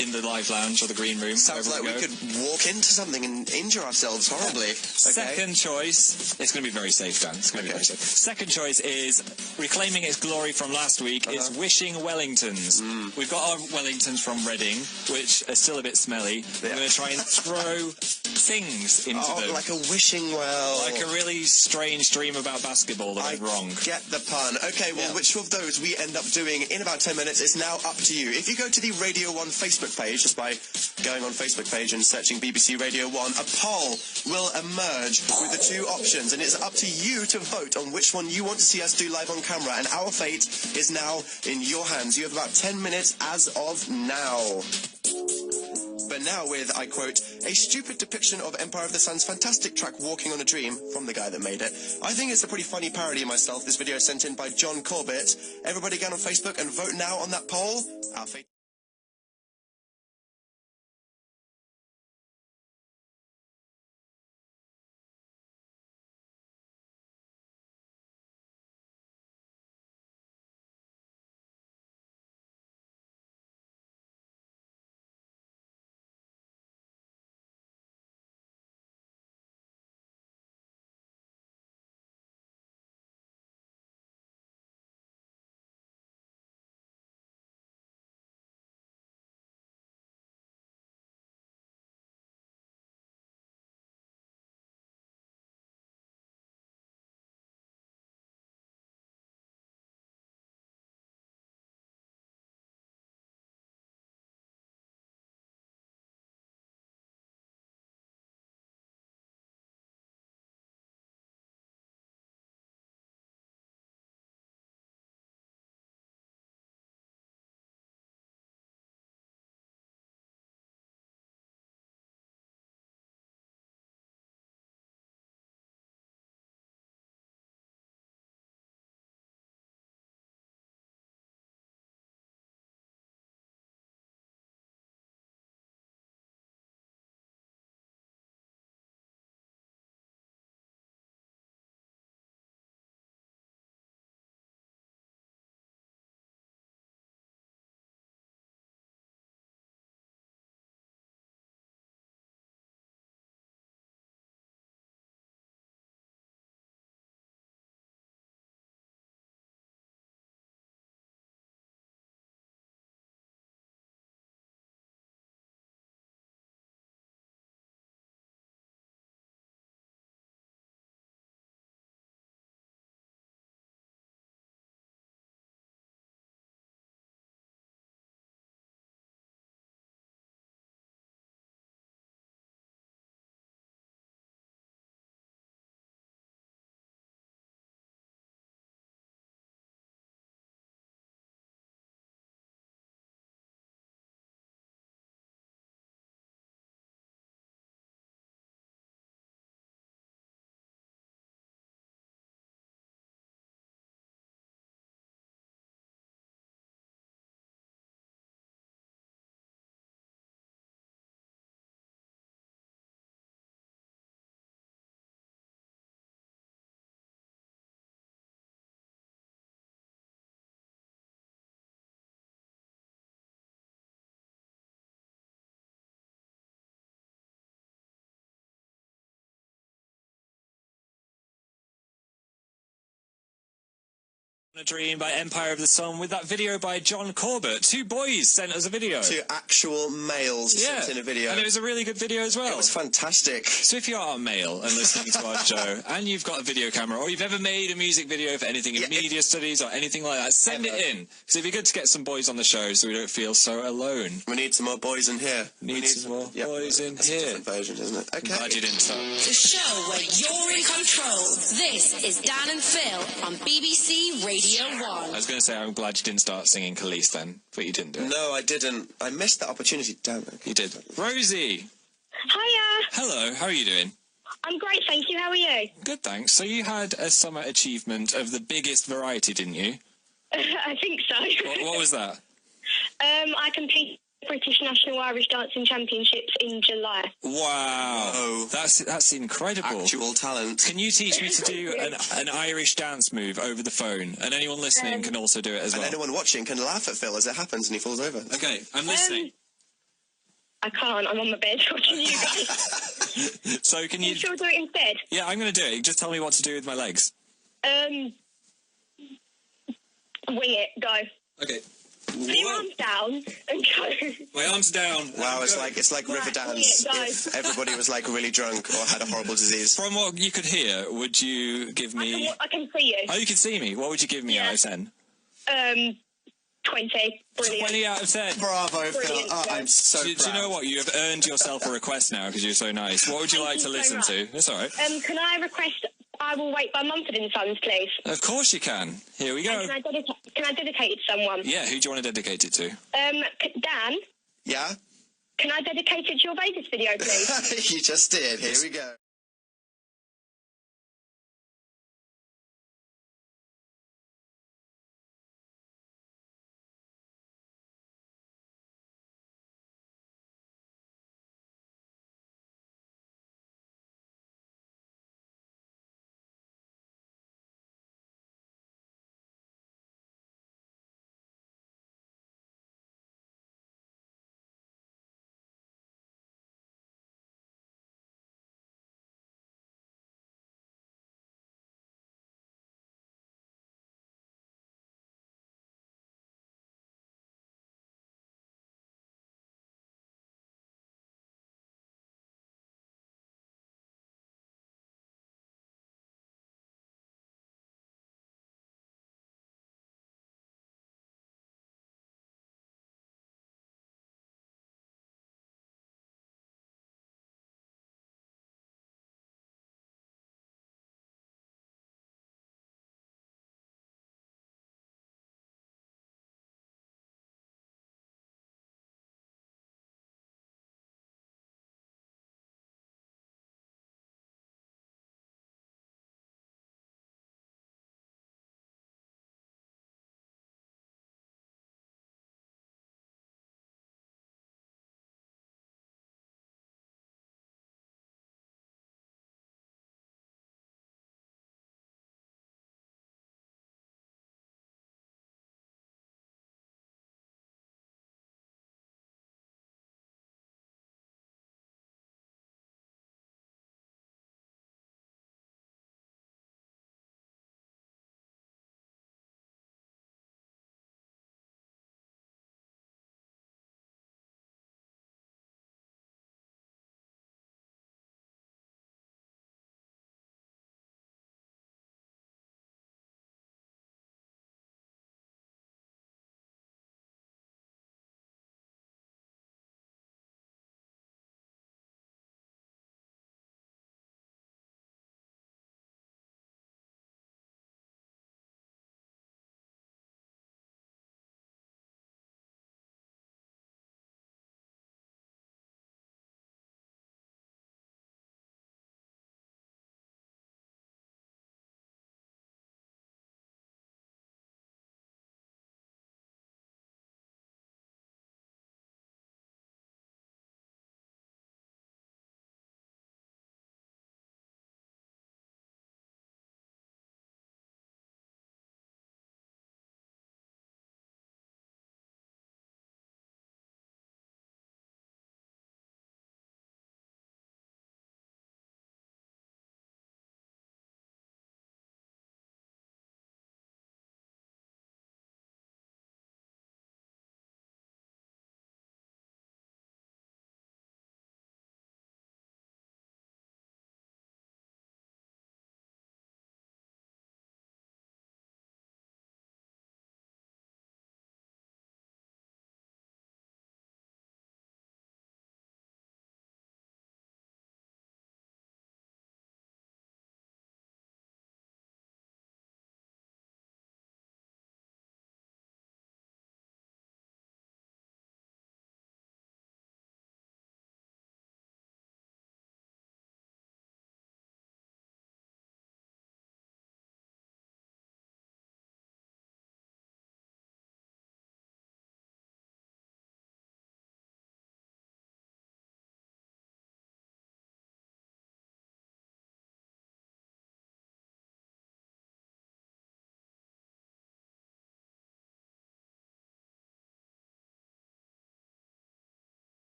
in the live lounge or the green room. Sounds like we could walk into something and injure ourselves horribly. Second choice, it's going to be very safe, Dan. It's going to be very safe. Second choice is, reclaiming its glory from last week, is Wishing Wellingtons. We've got our Wellingtons from Reading, which are still a bit smelly. We're going to try and throw things into them. Like a wishing well. Like a really strange dream about basketball that went wrong. Get the pun. Okay, well, which of those we end up doing in about 10 minutes is now up to you. If you go to the Radio 1 Facebook page, just by going on Facebook page and searching BBC Radio 1, a poll will emerge with the two options, and it's up to you to vote on which one you want to see us do live on camera, and our fate is now in your hands. You have about 10 minutes as of now. But now with, I quote, a stupid depiction of Empire of the Sun's fantastic track Walking on a Dream from the guy that made it. I think it's a pretty funny parody of myself. This video sent in by John Corbett. Everybody get on Facebook and vote now on that poll. Our fate... A Dream by Empire of the Sun with that video by John Corbett. Two boys sent us a video. Two actual males sent in a video. And it was a really good video as well. It was fantastic. So if you are a male and listening to our show and you've got a video camera or you've ever made a music video for anything in media studies or anything like that, send it in. Because it'd be good to get some boys on the show so we don't feel so alone. We need some more boys in here. We need some more boys in That's here. A different version, isn't it? Okay. I'm glad you didn't start. The show where you're in control. This is Dan and Phil on BBC Radio 1. I was going to say I'm glad you didn't start singing Khalees then, but you didn't do it. No, I didn't. I missed that opportunity. Damn it. You did. Rosie! Hiya! Hello, how are you doing? I'm great, thank you. How are you? Good, thanks. So you had a summer achievement of the biggest variety, didn't you? I think so. What was that? I competed in the British National Irish Dancing Championships in July. Wow. Oh, that's incredible. Actual talent. Can you teach me to do an Irish dance move over the phone? And anyone listening can also do it as well. And anyone watching can laugh at Phil as it happens and he falls over. Okay, I'm listening. I can't. I'm on my bed watching you guys. So can you... Shall we do it instead? Yeah, I'm going to do it. Just tell me what to do with my legs. Wing it. Go. Okay. Put your arms down and go. My arms down. Wow, it's like river dance if everybody was like really drunk or had a horrible disease. From what you could hear, would you give me... I can see you. Oh, you can see me. What would you give me out of 10? 20. Brilliant. 20 out of 10. Bravo, Phil. Oh, I'm so proud. Do you know what? You have earned yourself a request now because you're so nice. What would you like to listen to? That's all right. Can I request I Will Wait by Mumford & Sons, please? Of course you can. Here we go. And can I dedicate it to someone? Yeah, who do you want to dedicate it to? Dan? Yeah? Can I dedicate it to your Vegas video, please? You just did. Here we go.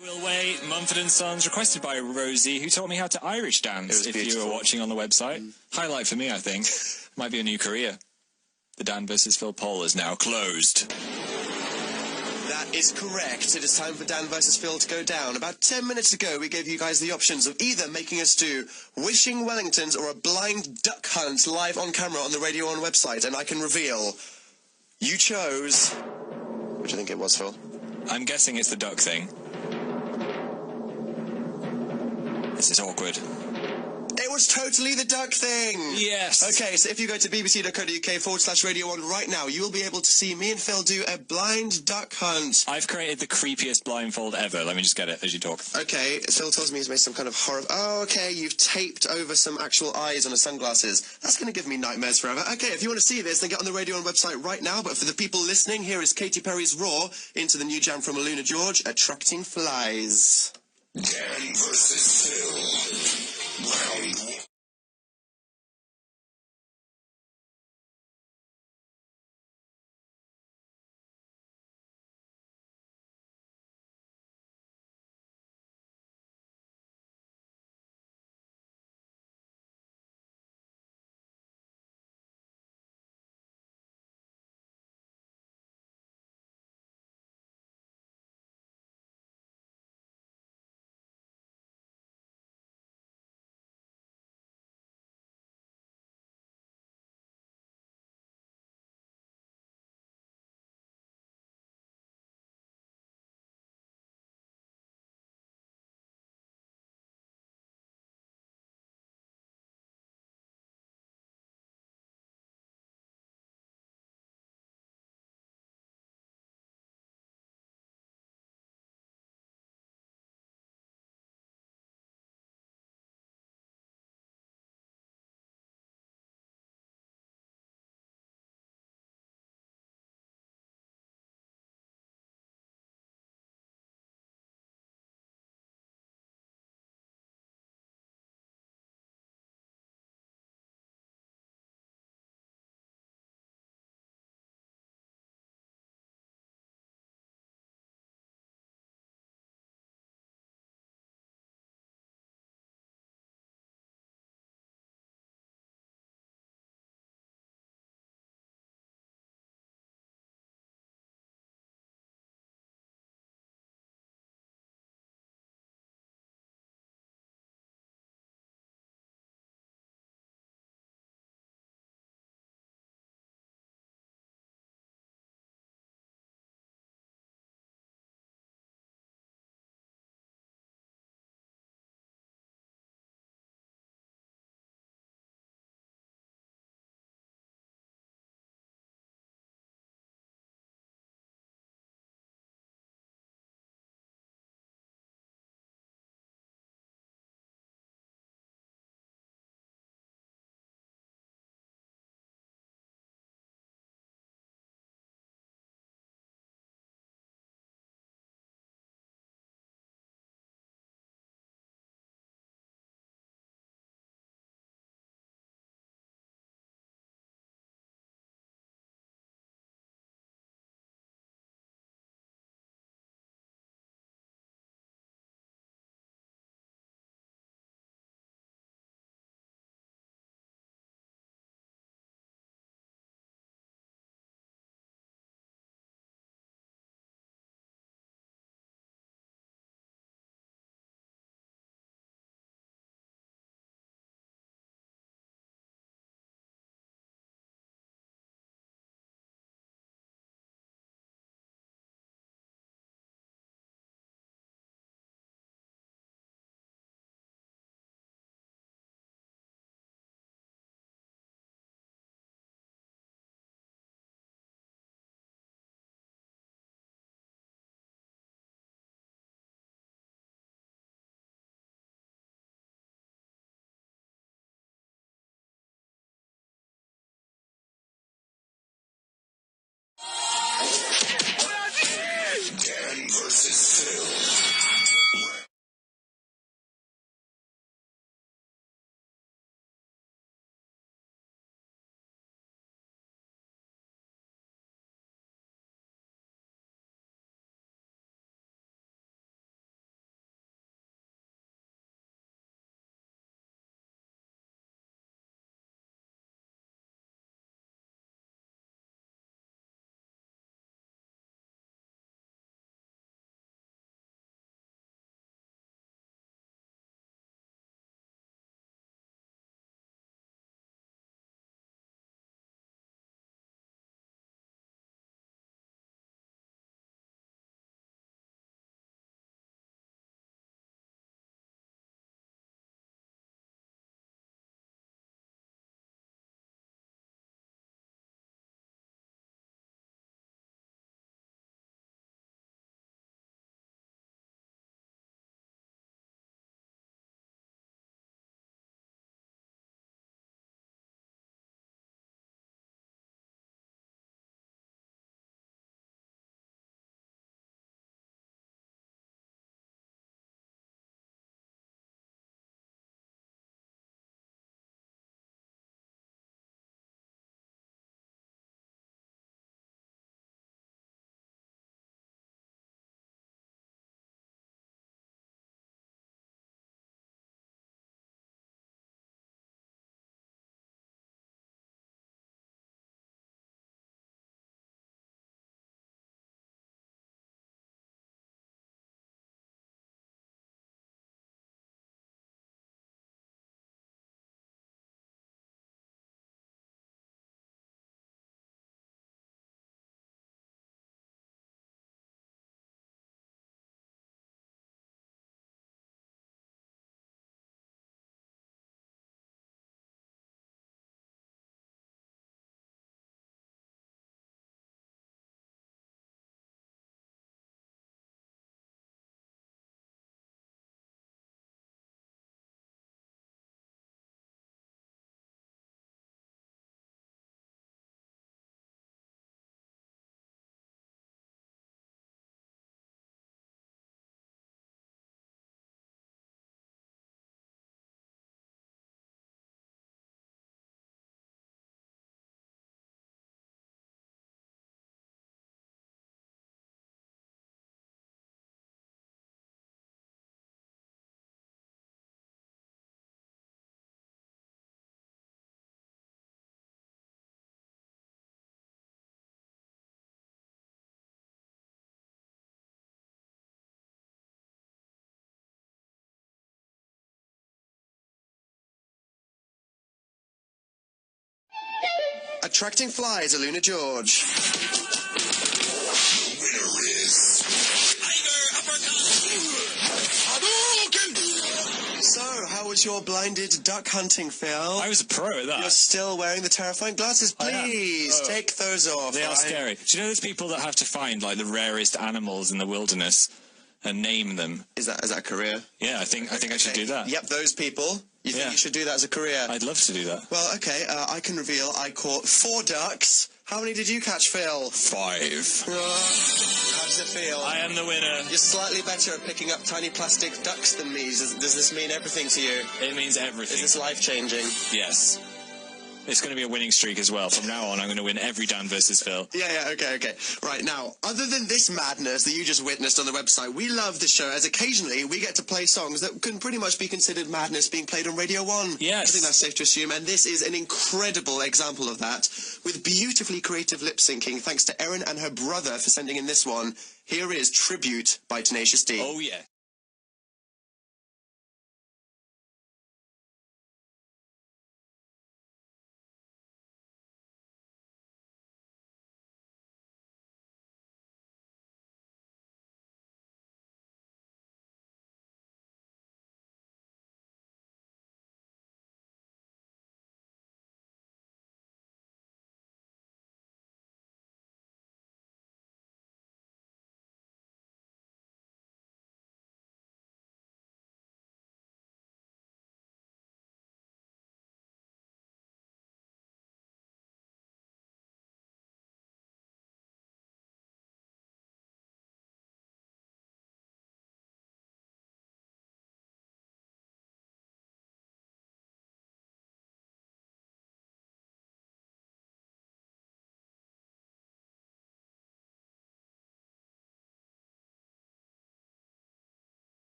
We'll wait. Mumford and Sons, requested by Rosie, who taught me how to Irish dance, if you were watching on the website. Highlight for me, I think. Might be a new career. The Dan versus Phil poll is now closed. That is correct. It is time for Dan versus Phil to go down. About 10 minutes ago, we gave you guys the options of either making us do Wishing Wellingtons or a blind duck hunt live on camera on the Radio 1 website, and I can reveal you chose... What do you think it was, Phil? I'm guessing it's the duck thing. This is awkward. It was totally the duck thing! Yes! Okay, so if you go to bbc.co.uk/Radio 1 right now, you will be able to see me and Phil do a blind duck hunt. I've created the creepiest blindfold ever. Let me just get it as you talk. Okay, Phil tells me he's made some kind of horror... Oh, okay, you've taped over some actual eyes on his sunglasses. That's going to give me nightmares forever. Okay, if you want to see this, then get on the Radio 1 website right now. But for the people listening, here is Katy Perry's Raw into the new jam from AlunaGeorge, Attracting Flies. Dan versus Phil. Round Attracting Flies, AlunaGeorge. Winner is... So, how was your blinded duck hunting, Phil? I was a pro at that. You're still wearing the terrifying glasses. Please, take those off. They are scary. Do you know there's people that have to find, like, the rarest animals in the wilderness and name them? Is that a career? Yeah, I think I should do that. Yep, those people. You think you should do that as a career? I'd love to do that. Well, okay, I can reveal I caught 4 ducks. How many did you catch, Phil? 5. How does it feel? I am the winner. You're slightly better at picking up tiny plastic ducks than me. Does this mean everything to you? It means everything. Is this life-changing? Yes. It's going to be a winning streak as well. From now on, I'm going to win every Dan versus Phil. Yeah, okay. Right, now, other than this madness that you just witnessed on the website, we love the show as occasionally we get to play songs that can pretty much be considered madness being played on Radio 1. Yes. I think that's safe to assume, and this is an incredible example of that, with beautifully creative lip-syncing, thanks to Erin and her brother for sending in this one. Here is Tribute by Tenacious D. Oh, yeah.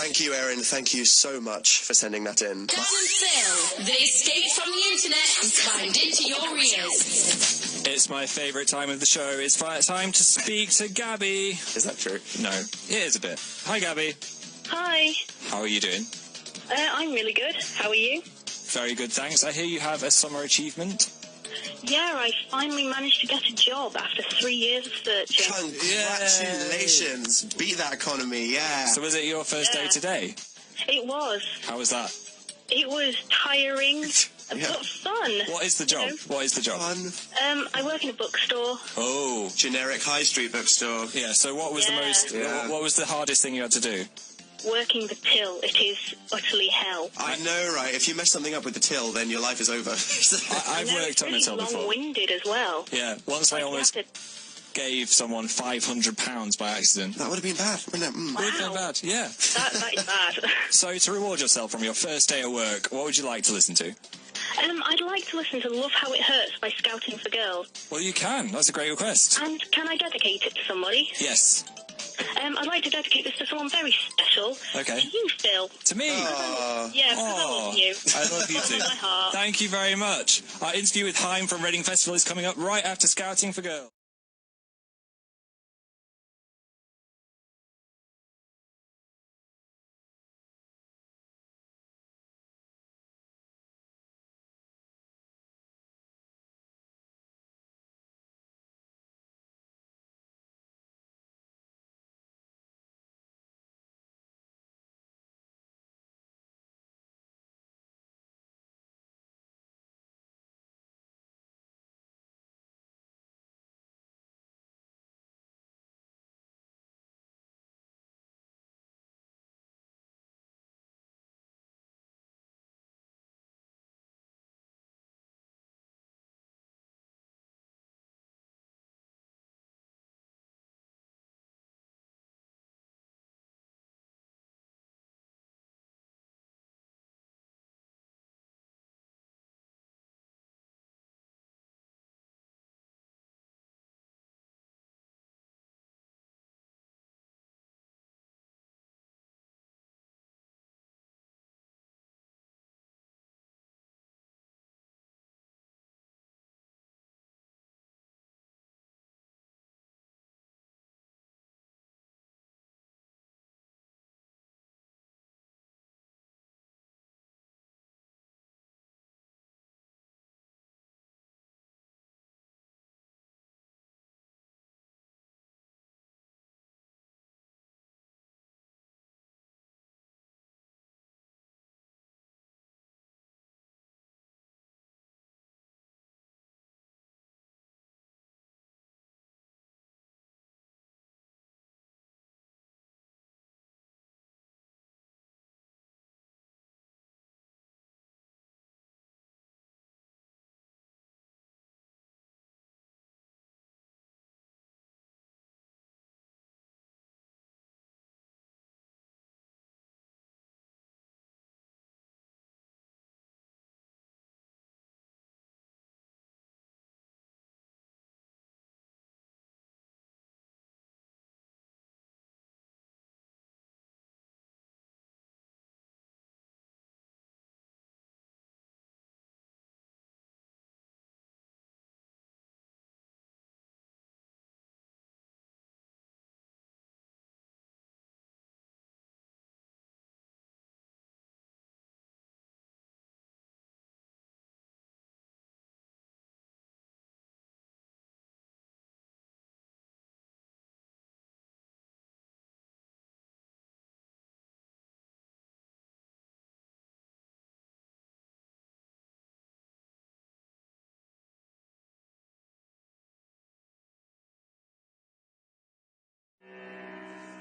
Thank you, Erin. Thank you so much for sending that in. Dan and Phil, they escaped from the internet and climbed into your ears. It's my favourite time of the show. It's time to speak to Gabby. Is that true? No, it is a bit. Hi, Gabby. Hi. How are you doing? I'm really good. How are you? Very good, thanks. I hear you have a summer achievement. Yeah, I finally managed to get a job after 3 years of searching. Congratulations. Yay. Beat that economy, yeah. So was it your first day today? It was. How was that? It was tiring, but fun. What is the job? You know? What is the job? Fun. I work in a bookstore. Oh. Generic high street bookstore. Yeah, so what was the most... What was the hardest thing you had to do? Working the till. It is utterly hell. I know, right? If you mess something up with the till, then your life is over. I've worked on a till before. Long-winded as well. Yeah, once I almost gave someone £500 by accident. That would have been bad, wouldn't it? Would have been bad, yeah. That is bad. So, to reward yourself from your first day at work, what would you like to listen to? I'd like to listen to Love How It Hurts by Scouting for Girls. Well, you can. That's a great request. And can I dedicate it to somebody? Yes. I'd like to dedicate this to someone very special. Okay. To you, Phil. To me? Yeah, because I love you. I love you too. My heart. Thank you very much. Our interview with HAIM from Reading Festival is coming up right after Scouting for Girls.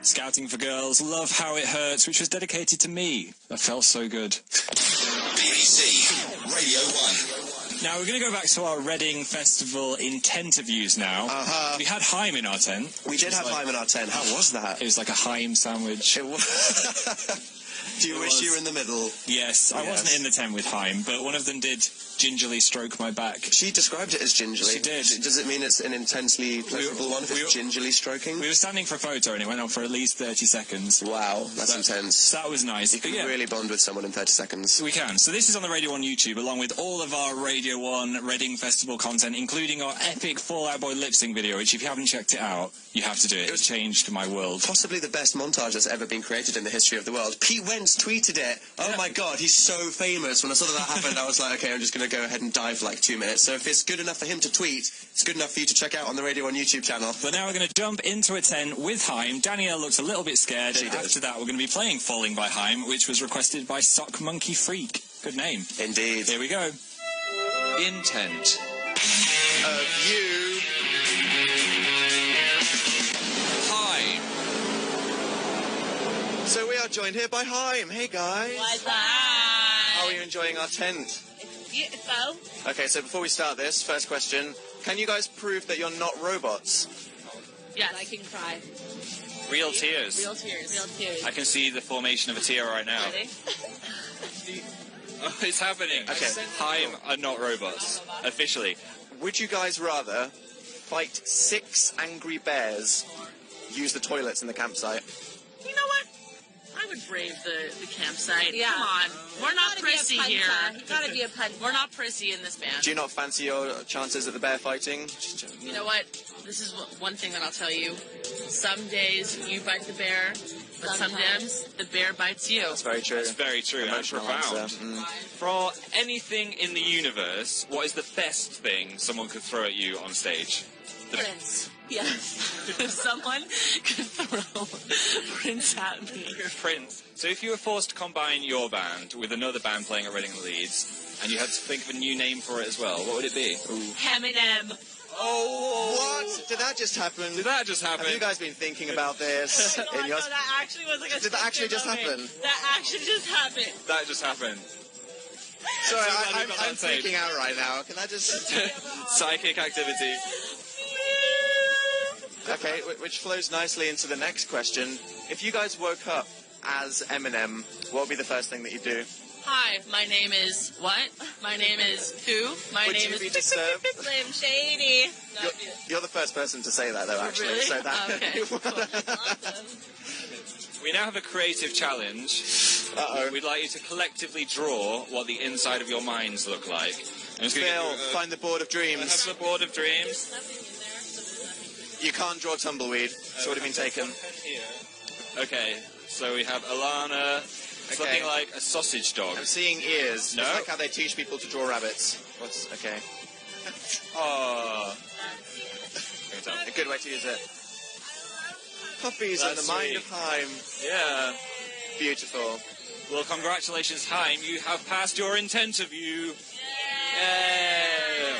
Scouting for Girls, Love How It Hurts, which was dedicated to me. That felt so good. BBC Radio 1. Now, we're going to go back to our Reading Festival in tent-a-views now. We had HAIM in our tent. We did have HAIM in our tent. How was that? It was like a HAIM sandwich. It was. Do you wish you were in the middle? Yes, I wasn't in the tent with HAIM, but one of them did gingerly stroke my back. She described it as gingerly. She did. Does it mean it's an intensely pleasurable one if it's gingerly stroking? We were standing for a photo and it went on for at least 30 seconds. Wow, that's intense. That was nice. You can really bond with someone in 30 seconds. We can. So this is on the Radio 1 YouTube, along with all of our Radio 1 Reading Festival content, including our epic Fall Out Boy lip sync video, which if you haven't checked it out, you have to do it. It's changed my world. Possibly the best montage that's ever been created in the history of the world. Pete Wentz tweeted it. Oh my God, he's so famous. When I saw that happened, I was like, okay, I'm just going to go ahead and die for like 2 minutes. So if it's good enough for him to tweet, it's good enough for you to check out on the Radio 1 YouTube channel. But now we're going to jump into a tent with HAIM. Danielle looks a little bit scared. She and did. after that, we're going to be playing Falling by HAIM, which was requested by Sock Monkey Freak. Good name. Indeed. Here we go. Intent. Of you. HAIM. So we are joined here by HAIM. Hey guys. What's up? How are you enjoying our tent? Beautiful. Okay, so before we start this, first question. Can you guys prove that you're not robots? Yes. I can cry. Real tears. Real tears. Real tears. I can see the formation of a tear right now. Ready? Oh, it's happening. Okay. HAIM are not robots. Officially. Would you guys rather fight 6 angry bears, use the toilets in the campsite? You know what? I would brave the campsite. Yeah. Come on. We're not prissy here. You gotta be a punter. We're not prissy in this band. Do you not fancy your chances at the bear fighting? You know what? This is one thing that I'll tell you. Some days you bite the bear, but sometimes the bear bites you. That's very true. That's very true and Emotional profound. answer. For anything in the universe, what is the best thing someone could throw at you on stage? Prince. Yes. If someone could throw Prince at me. Prince. So if you were forced to combine your band with another band playing at Reading Leeds, and you had to think of a new name for it as well, what would it be? Eminem. Oh! What? Did that just happen? Did that just happen? Have you guys been thinking about this? No, that actually was like a Did that actually just moment. happen? That actually just happened. That just happened. Sorry, So glad we I'm got that saved. freaking out right now. Can I just... Psychic activity. Okay, which flows nicely into the next question. If you guys woke up as Eminem, what would be the first thing that you'd do? Hi, my name is what? My name is who? My Would name you is be disturbed? Slim Shady. No, You're the first person to say that, though, actually. Really? So that... Okay. Awesome. We now have a creative challenge. Uh-oh. We'd like you to collectively draw what the inside of your minds look like. I'm just gonna Phil, give you find the board of I dreams. have the board of dreams. You can't draw tumbleweed. It's already been taken. Okay, so we have Alana. It's Okay. looking like a sausage dog. I'm seeing ears. No. It's like how they teach people to draw rabbits. What's... Okay. Oh. A good way to use it. Puppies in That's the mind sweet. of HAIM. Yeah. Beautiful. Well, congratulations, HAIM. You have passed your intent of you. Yay!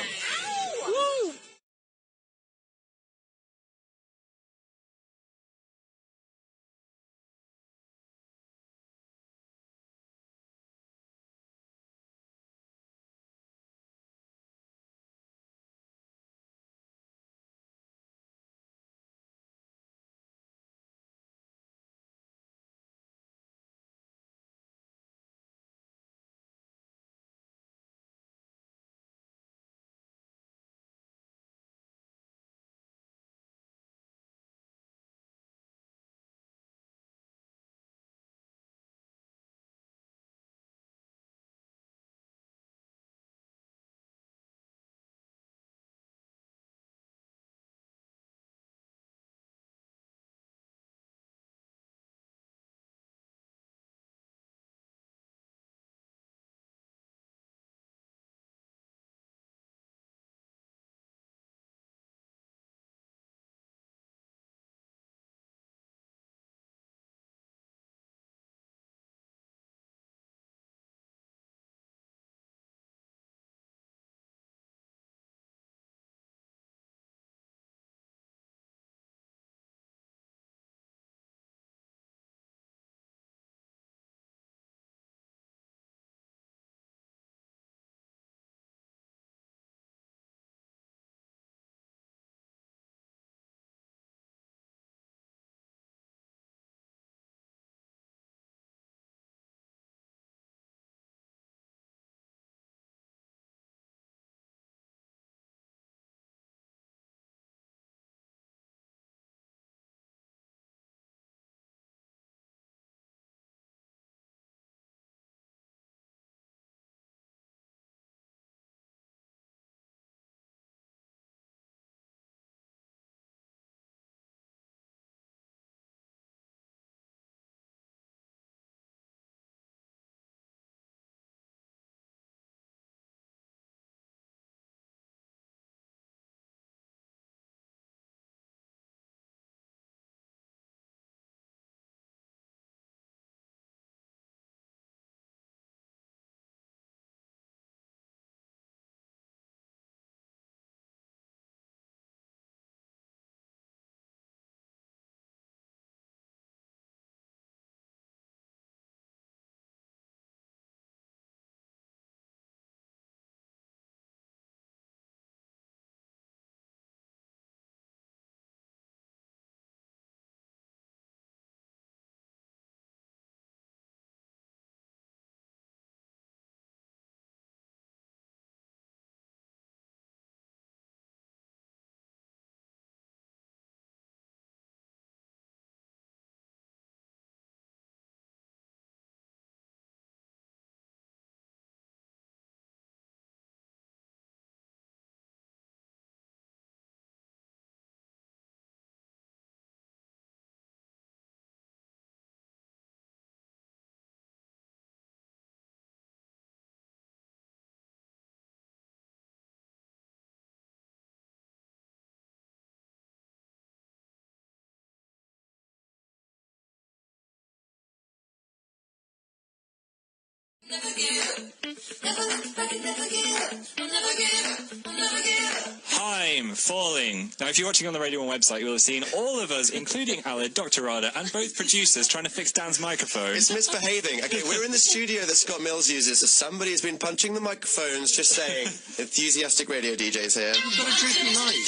HAIM, Falling. Now, if you're watching on the Radio 1 website, you'll have seen all of us, including Aled, Dr. Rada, and both producers trying to fix Dan's microphone. It's misbehaving. Okay, we're in the studio that Scott Mills uses, so somebody has been punching the microphones, just saying. Enthusiastic radio DJs here. You've got a drippy mic.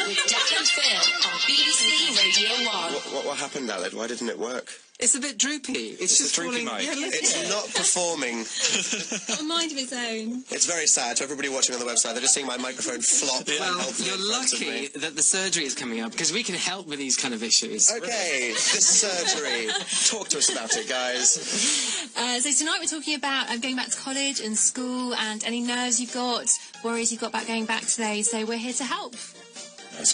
With Dan and Phil on BBC Radio 1. What happened, Aled? Why didn't it work? It's a bit droopy. It's just a droopy falling. mic. Yeah, It's not performing. Got a mind of its own. It's very sad to everybody watching on the website. They're just seeing my microphone flop. Well, you're lucky that the surgery is coming up because we can help with these kind of issues. Okay, the surgery. Talk to us about it, guys. So tonight we're talking about going back to college and school and any nerves you've got, worries you've got about going back today. So we're here to help.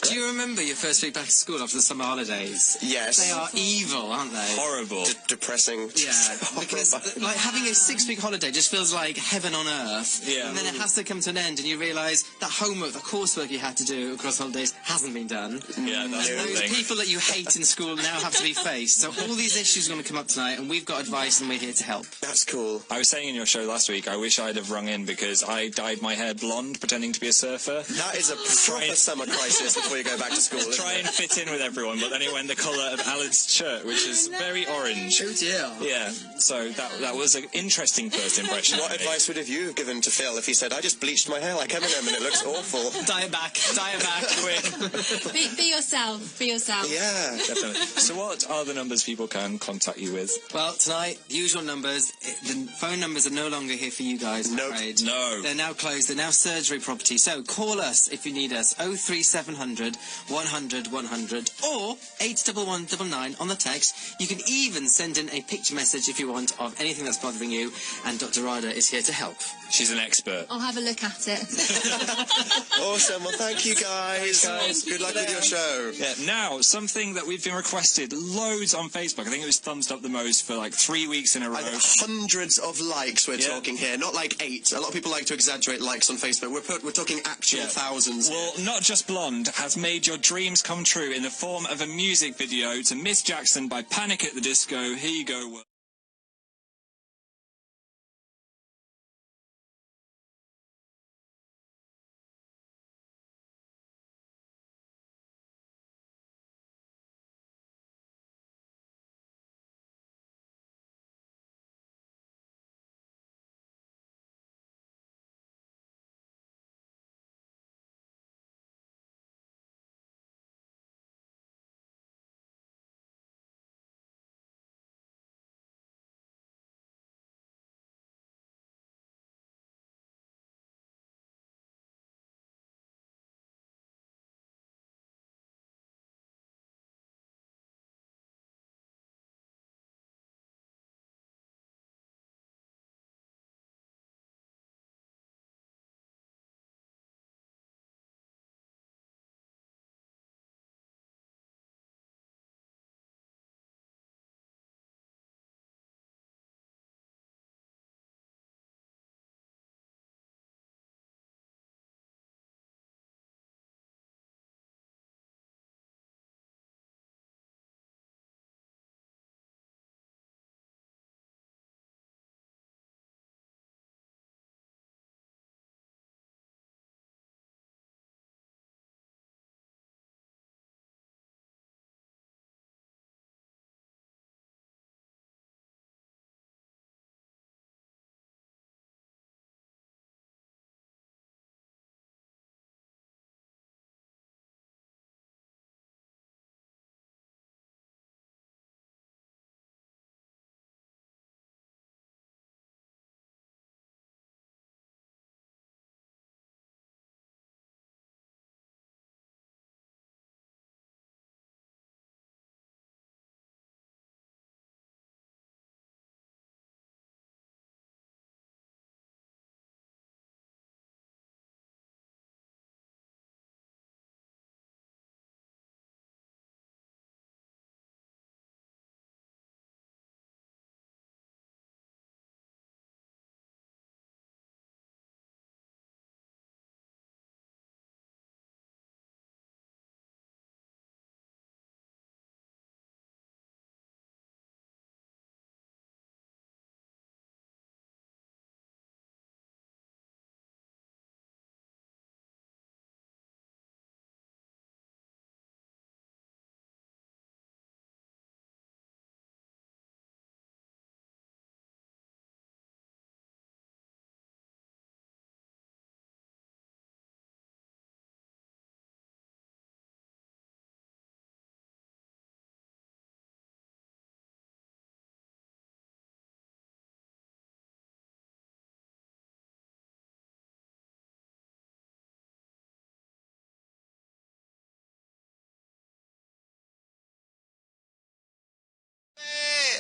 Do you remember your first week back to school after the summer holidays? Yes. They are evil, aren't they? Horrible. Depressing. Yeah, because like having a 6-week holiday just feels like heaven on earth. Yeah. And then it has to come to an end and you realise that homework, the coursework you had to do across holidays hasn't been done. Yeah, that's And the those thing. people that you hate in school now have to be faced. So all these issues are going to come up tonight and we've got advice and we're here to help. That's cool. I was saying in your show last week, I wish I'd have rung in because I dyed my hair blonde pretending to be a surfer. That is a proper summer crisis before you go back to school. Try and fit in with everyone, but then it went the colour of Aled's shirt, which is very orange. Oh dear. Yeah, so that was an interesting first impression. What advice would have you given to Phil if he said, I just bleached my hair like Eminem and it looks awful? Dye it back, quick. Be yourself. Be yourself. Yeah. Definitely. So what are the numbers people can contact you with? Well, tonight, the usual numbers. The phone numbers are no longer here for you guys, I'm afraid. No. They're now closed. They're now surgery property. So call us if you need us. 03700 100 100 or 81199 on the text. You can even send in a picture message if you want of anything that's bothering you, and Dr. Rada is here to help. She's an expert. I'll have a look at it. Awesome. Well, thank you, guys. Good luck with your show. Yeah, now, something that we've been requested loads on Facebook. I think it was thumbs up the most for like 3 weeks in a row. Hundreds of likes we're talking here, not like 8. A lot of people like to exaggerate likes on Facebook. We're talking actual thousands. Well, Not Just Blonde has made your dreams come true in the form of a music video to Miss Jackson by Panic at the Disco. Here you go.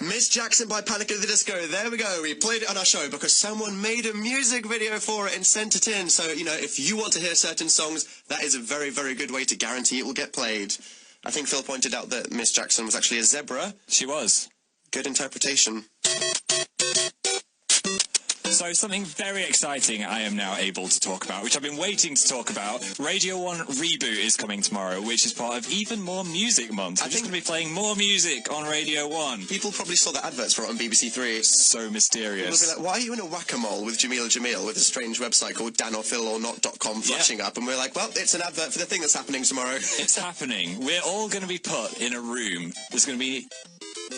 Miss Jackson by Panic at the Disco. There we go. We played it on our show because someone made a music video for it and sent it in. So, you know, if you want to hear certain songs, that is a very, very good way to guarantee it will get played. I think Phil pointed out that Miss Jackson was actually a zebra. She was. Good interpretation. So something very exciting I am now able to talk about, which I've been waiting to talk about. Radio 1 Reboot is coming tomorrow, which is part of Even More Music Month. I'm just going to be playing more music on Radio 1. People probably saw the adverts for it on BBC Three. So mysterious. People will be like, why are you in a whack-a-mole with Jamil with a strange website called danorphilornot.com flashing up? And we're like, well, it's an advert for the thing that's happening tomorrow. It's happening. We're all going to be put in a room. There's going to be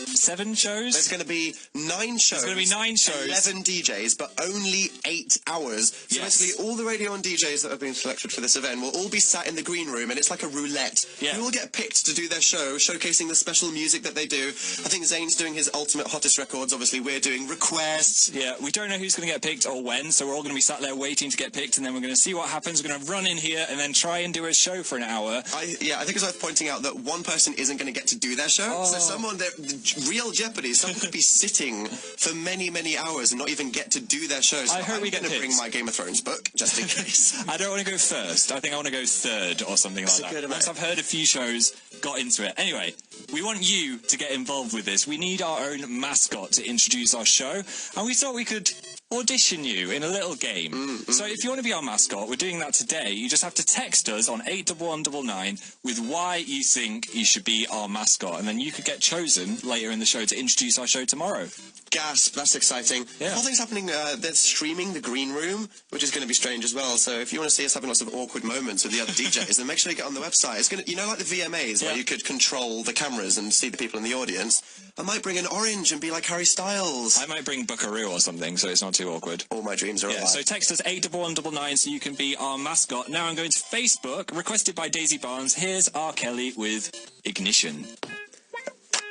7 shows? There's going to be 9 shows. There's going to be 9 shows. 11 DJs, but only 8 hours. So basically, all the Radio 1 DJs that have been selected for this event will all be sat in the green room, and it's like a roulette. Yeah. Who will get picked to do their show, showcasing the special music that they do. I think Zayn's doing his ultimate hottest records. Obviously, we're doing requests. Yeah, we don't know who's going to get picked or when, so we're all going to be sat there waiting to get picked, and then we're going to see what happens. We're going to run in here and then try and do a show for an hour. I think it's worth pointing out that one person isn't going to get to do their show. So someone, the real jeopardy, someone could be sitting for many, many hours and not even get to do their shows. I hope we get to picked. bring my Game of Thrones book, just in case. I don't want to go first. I think I want to go third or something like that. Once I've heard a few shows, got into it. Anyway, we want you to get involved with this. We need our own mascot to introduce our show, and we thought we could audition you in a little game. So if you want to be our mascot, we're doing that today. You just have to text us on 81199 with why you think you should be our mascot, and then you could get chosen later in the show to introduce our show tomorrow. Gasp, that's exciting. Yeah. The whole thing's happening, they're streaming the green room, which is going to be strange as well. So if you want to see us having lots of awkward moments with the other DJs, then make sure you get on the website. It's going to, you know, like the VMAs, where you could control the cameras and see the people in the audience. I might bring an orange and be like Harry Styles. I might bring Buckaroo or something, so it's not too awkward. All my dreams are alive. So text us 81199 so you can be our mascot. Now I'm going to Facebook, requested by Daisy Barnes. Here's R. Kelly with Ignition.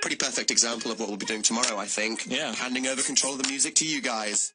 Pretty perfect example of what we'll be doing tomorrow, I think. Yeah. Handing over control of the music to you guys.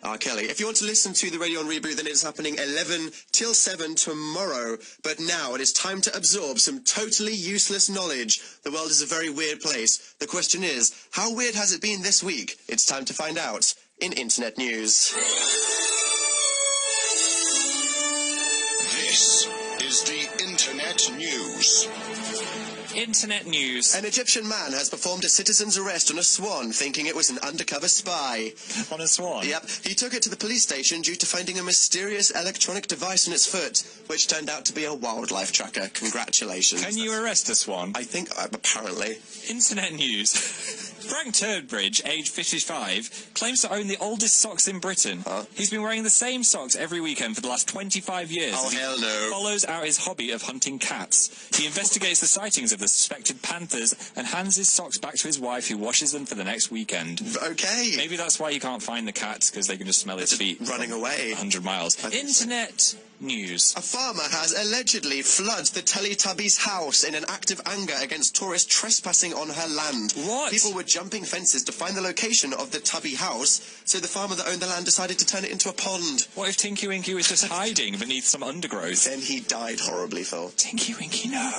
R. Kelly. If you want to listen to the Radio 1 reboot, then it's happening 11 till 7 tomorrow. But now it is time to absorb some totally useless knowledge. The world is a very weird place. The question is, how weird has it been this week? It's time to find out in Internet News. This is the Internet News. Internet news. An Egyptian man has performed a citizen's arrest on a swan, thinking it was an undercover spy. On a swan? Yep. He took it to the police station due to finding a mysterious electronic device on its foot, which turned out to be a wildlife tracker. Congratulations. Can you arrest a swan? I think, apparently. Internet news. Frank Turdbridge, age 55, claims to own the oldest socks in Britain. Huh? He's been wearing the same socks every weekend for the last 25 years. Oh, hell no. Follows out his hobby of hunting cats. He investigates the sightings of the suspected panthers and hands his socks back to his wife, who washes them for the next weekend. Okay. Maybe that's why you can't find the cats, because they can just smell his feet. Running away. 100 miles. Internet news. A farmer has allegedly flooded the Teletubbies' house in an act of anger against tourists trespassing on her land. What? People were jumping fences to find the location of the Tubby house, so the farmer that owned the land decided to turn it into a pond. What if Tinky Winky was just hiding beneath some undergrowth? Then he died horribly, Phil. Tinky Winky, no.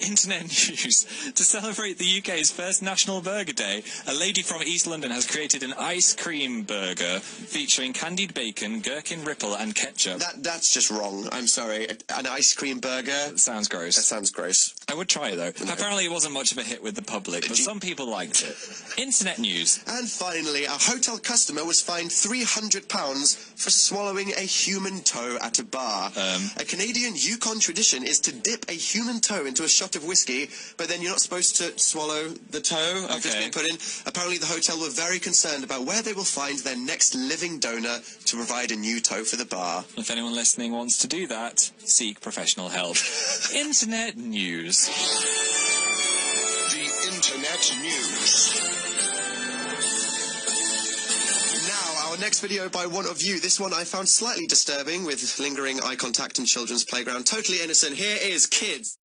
Internet news. To celebrate the UK's first National Burger Day, a lady from East London has created an ice cream burger featuring candied bacon, gherkin ripple and ketchup. That's just wrong. I'm sorry. An ice cream burger? That sounds gross. That sounds gross. I would try it, though. No. Apparently it wasn't much of a hit with the public, but some people liked it. Internet news. And finally, a hotel customer was fined £300 for swallowing a human toe at a bar. A Canadian Yukon tradition is to dip a human toe into a shot of whiskey, but then you're not supposed to swallow the toe after it's been put in. Apparently the hotel were very concerned about where they will find their next living donor to provide a new toe for the bar. If anyone listening wants to do that, seek professional help. Internet news. The Internet News. Now, our next video by one of you. This one I found slightly disturbing, with lingering eye contact and children's playground. Totally innocent. Here is Kids.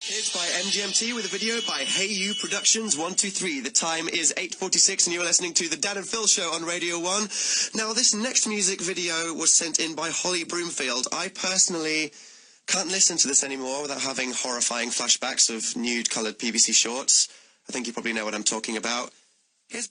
Kids by MGMT with a video by Hey You Productions 123. The time is 8:46 and you are listening to the Dan and Phil Show on Radio 1. Now, this next music video was sent in by Holly Broomfield. I personally can't listen to this anymore without having horrifying flashbacks of nude-coloured PVC shorts. I think you probably know what I'm talking about. Here's...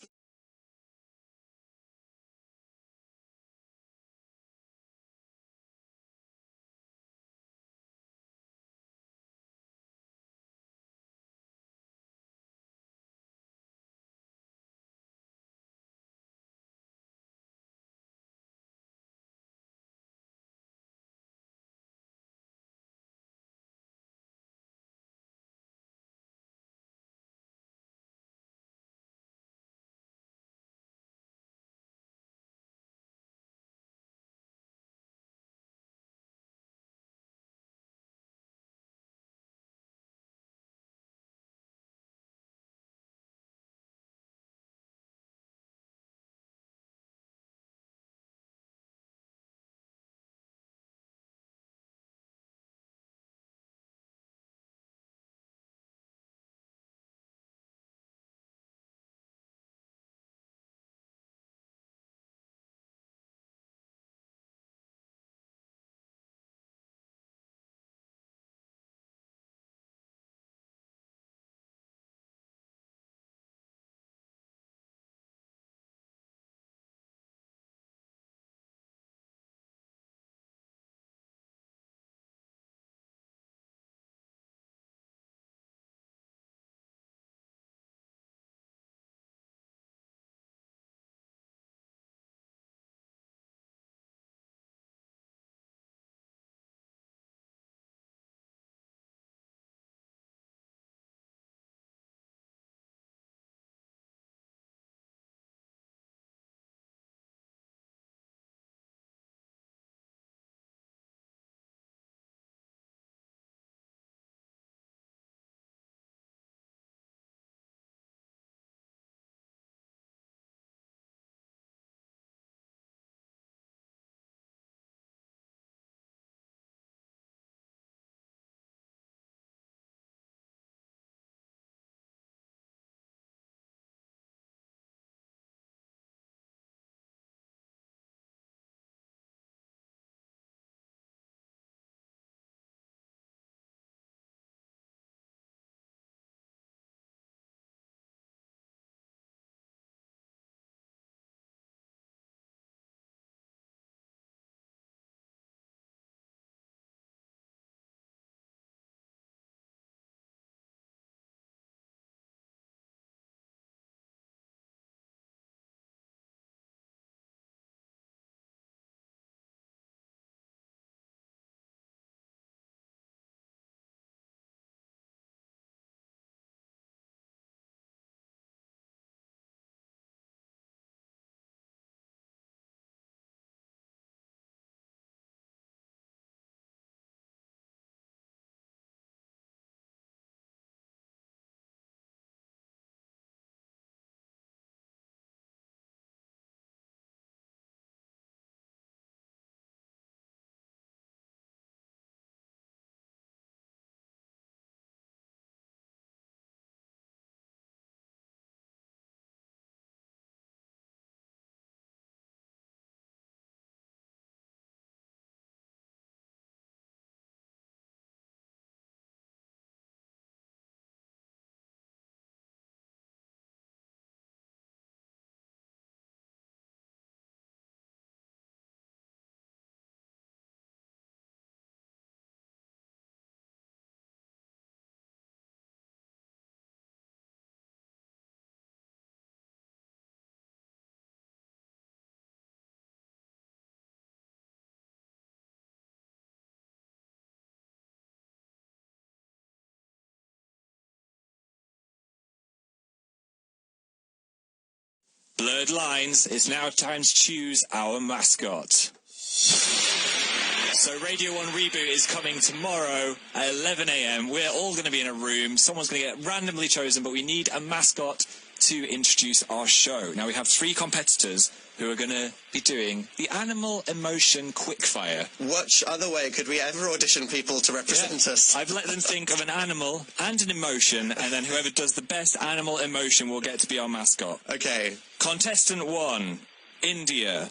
Blurred lines, it's now time to choose our mascot. So Radio 1 Reboot is coming tomorrow at 11 a.m. We're all going to be in a room. Someone's going to get randomly chosen, but we need a mascot to introduce our show. Now, we have 3 competitors who are going to be doing the Animal Emotion Quickfire. Which other way could we ever audition people to represent us? I've let them think of an animal and an emotion, and then whoever does the best animal emotion will get to be our mascot. Okay. Contestant 1, India.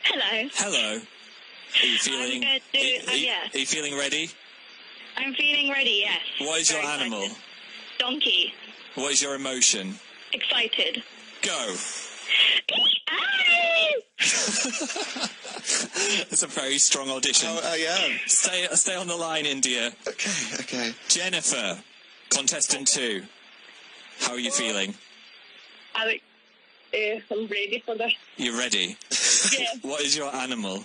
Hello. Hello. Are you feeling... yes. Are you feeling ready? I'm feeling ready, yes. What is your animal? Donkey. What is your emotion? Excited. Go. It's a very strong audition. Oh, yeah. Stay on the line, India. Okay. Jennifer, contestant 2. How are you feeling? I'm ready for this. You're ready? Yeah. What is your animal?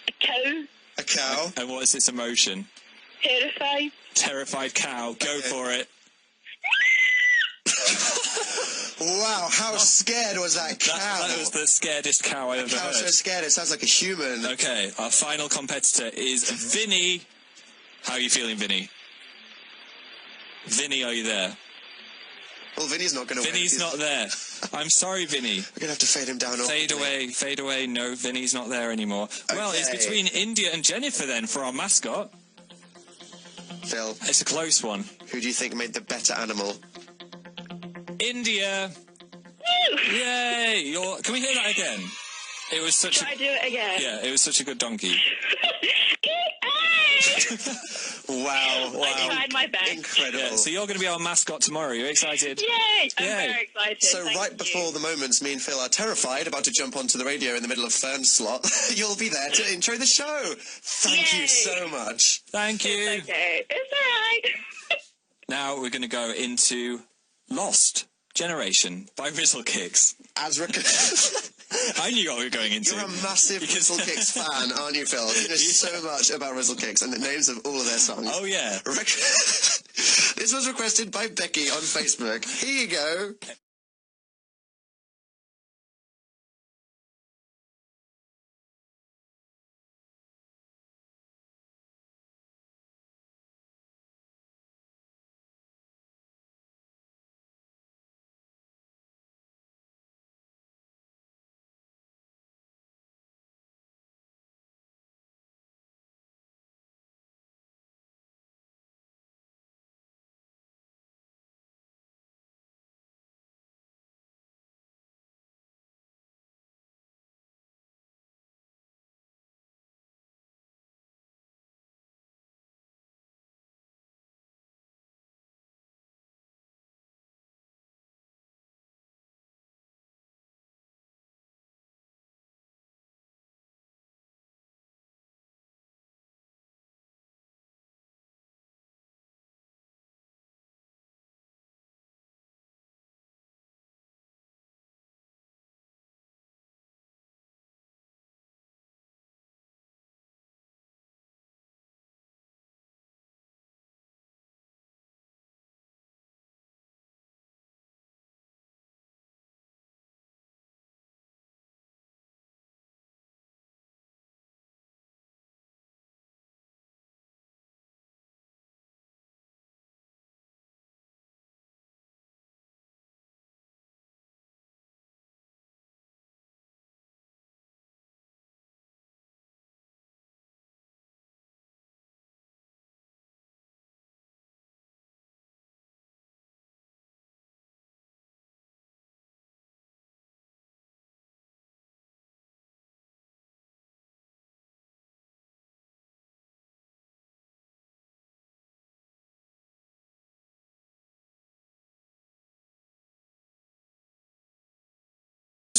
A cow. A cow? And what is its emotion? Terrified. Terrified cow. Go for it. Wow, how scared was that cow? That was the scaredest cow I've ever heard. The cow's so scared, it sounds like a human. Okay, our final competitor is Vinny. How are you feeling, Vinny? Vinny, are you there? Well, Vinny's not going to win. Vinny's not there. I'm sorry, Vinny. We're going to have to fade him down. Fade away. No, Vinny's not there anymore. Okay. Well, it's between India and Jennifer, then, for our mascot. Phil. It's a close one. Who do you think made the better animal? India. Woo! Yay! Can we hear that again? It was such. Try do it again. Yeah, it was such a good donkey. Wow. I tried my best. Incredible. Yeah, so you're going to be our mascot tomorrow. Are you excited? Yay! I'm very excited. So Thank before you. the moments me and Phil are terrified, about to jump onto the radio in the middle of Fern's slot, you'll be there to intro the show. Thank you so much. Thank you. It's okay. It's all right. Now we're going to go into Lost Generation by Rizzle Kicks. I knew what we were going into. You're a massive Rizzle Kicks fan, aren't you, Phil? You know so much about Rizzle Kicks and the names of all of their songs. Oh, yeah. This was requested by Becky on Facebook. Here you go.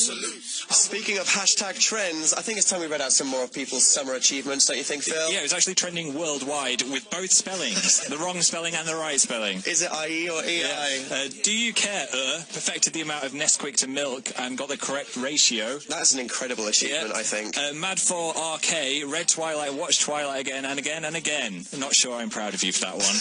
Speaking of hashtag trends, I think it's time we read out some more of people's summer achievements, don't you think, Phil? Yeah, it was actually trending worldwide with both spellings, the wrong spelling and the right spelling. Is it IE or EI? Yeah. Do You Care, perfected the amount of Nesquik to milk and got the correct ratio. That's an incredible achievement, I think. Mad for RK, read Twilight, watched Twilight again and again and again. Not sure I'm proud of you for that one.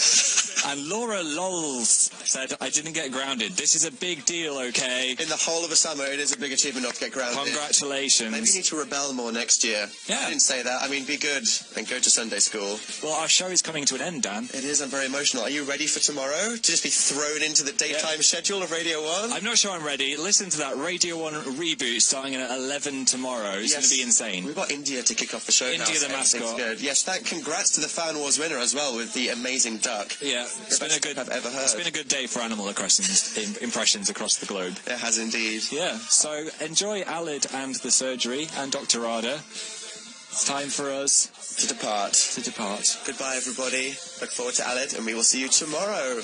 And Laura Lols said, I didn't get grounded. This is a big deal, okay? In the whole of a summer, it is a big achievement. stupid enough to get grounded. Congratulations. Maybe you need to rebel more next year. Yeah. I didn't say that. I mean, be good and go to Sunday school. Well, our show is coming to an end, Dan. It is. I'm very emotional. Are you ready for tomorrow? To just be thrown into the daytime schedule of Radio 1? I'm not sure I'm ready. Listen to that Radio 1 reboot starting at 11 tomorrow. It's going to be insane. We've got India to kick off the show. India the mascot. Good. Yes, congrats to the Fan Wars winner as well with the amazing duck. Yeah, it's been a good. I've ever heard. It's been a good day for animal impressions across the globe. It has indeed. Yeah. So enjoy Alid and the surgery and Dr. Rada. It's time for us to depart. Goodbye, everybody. Look forward to Alid, and we will see you tomorrow.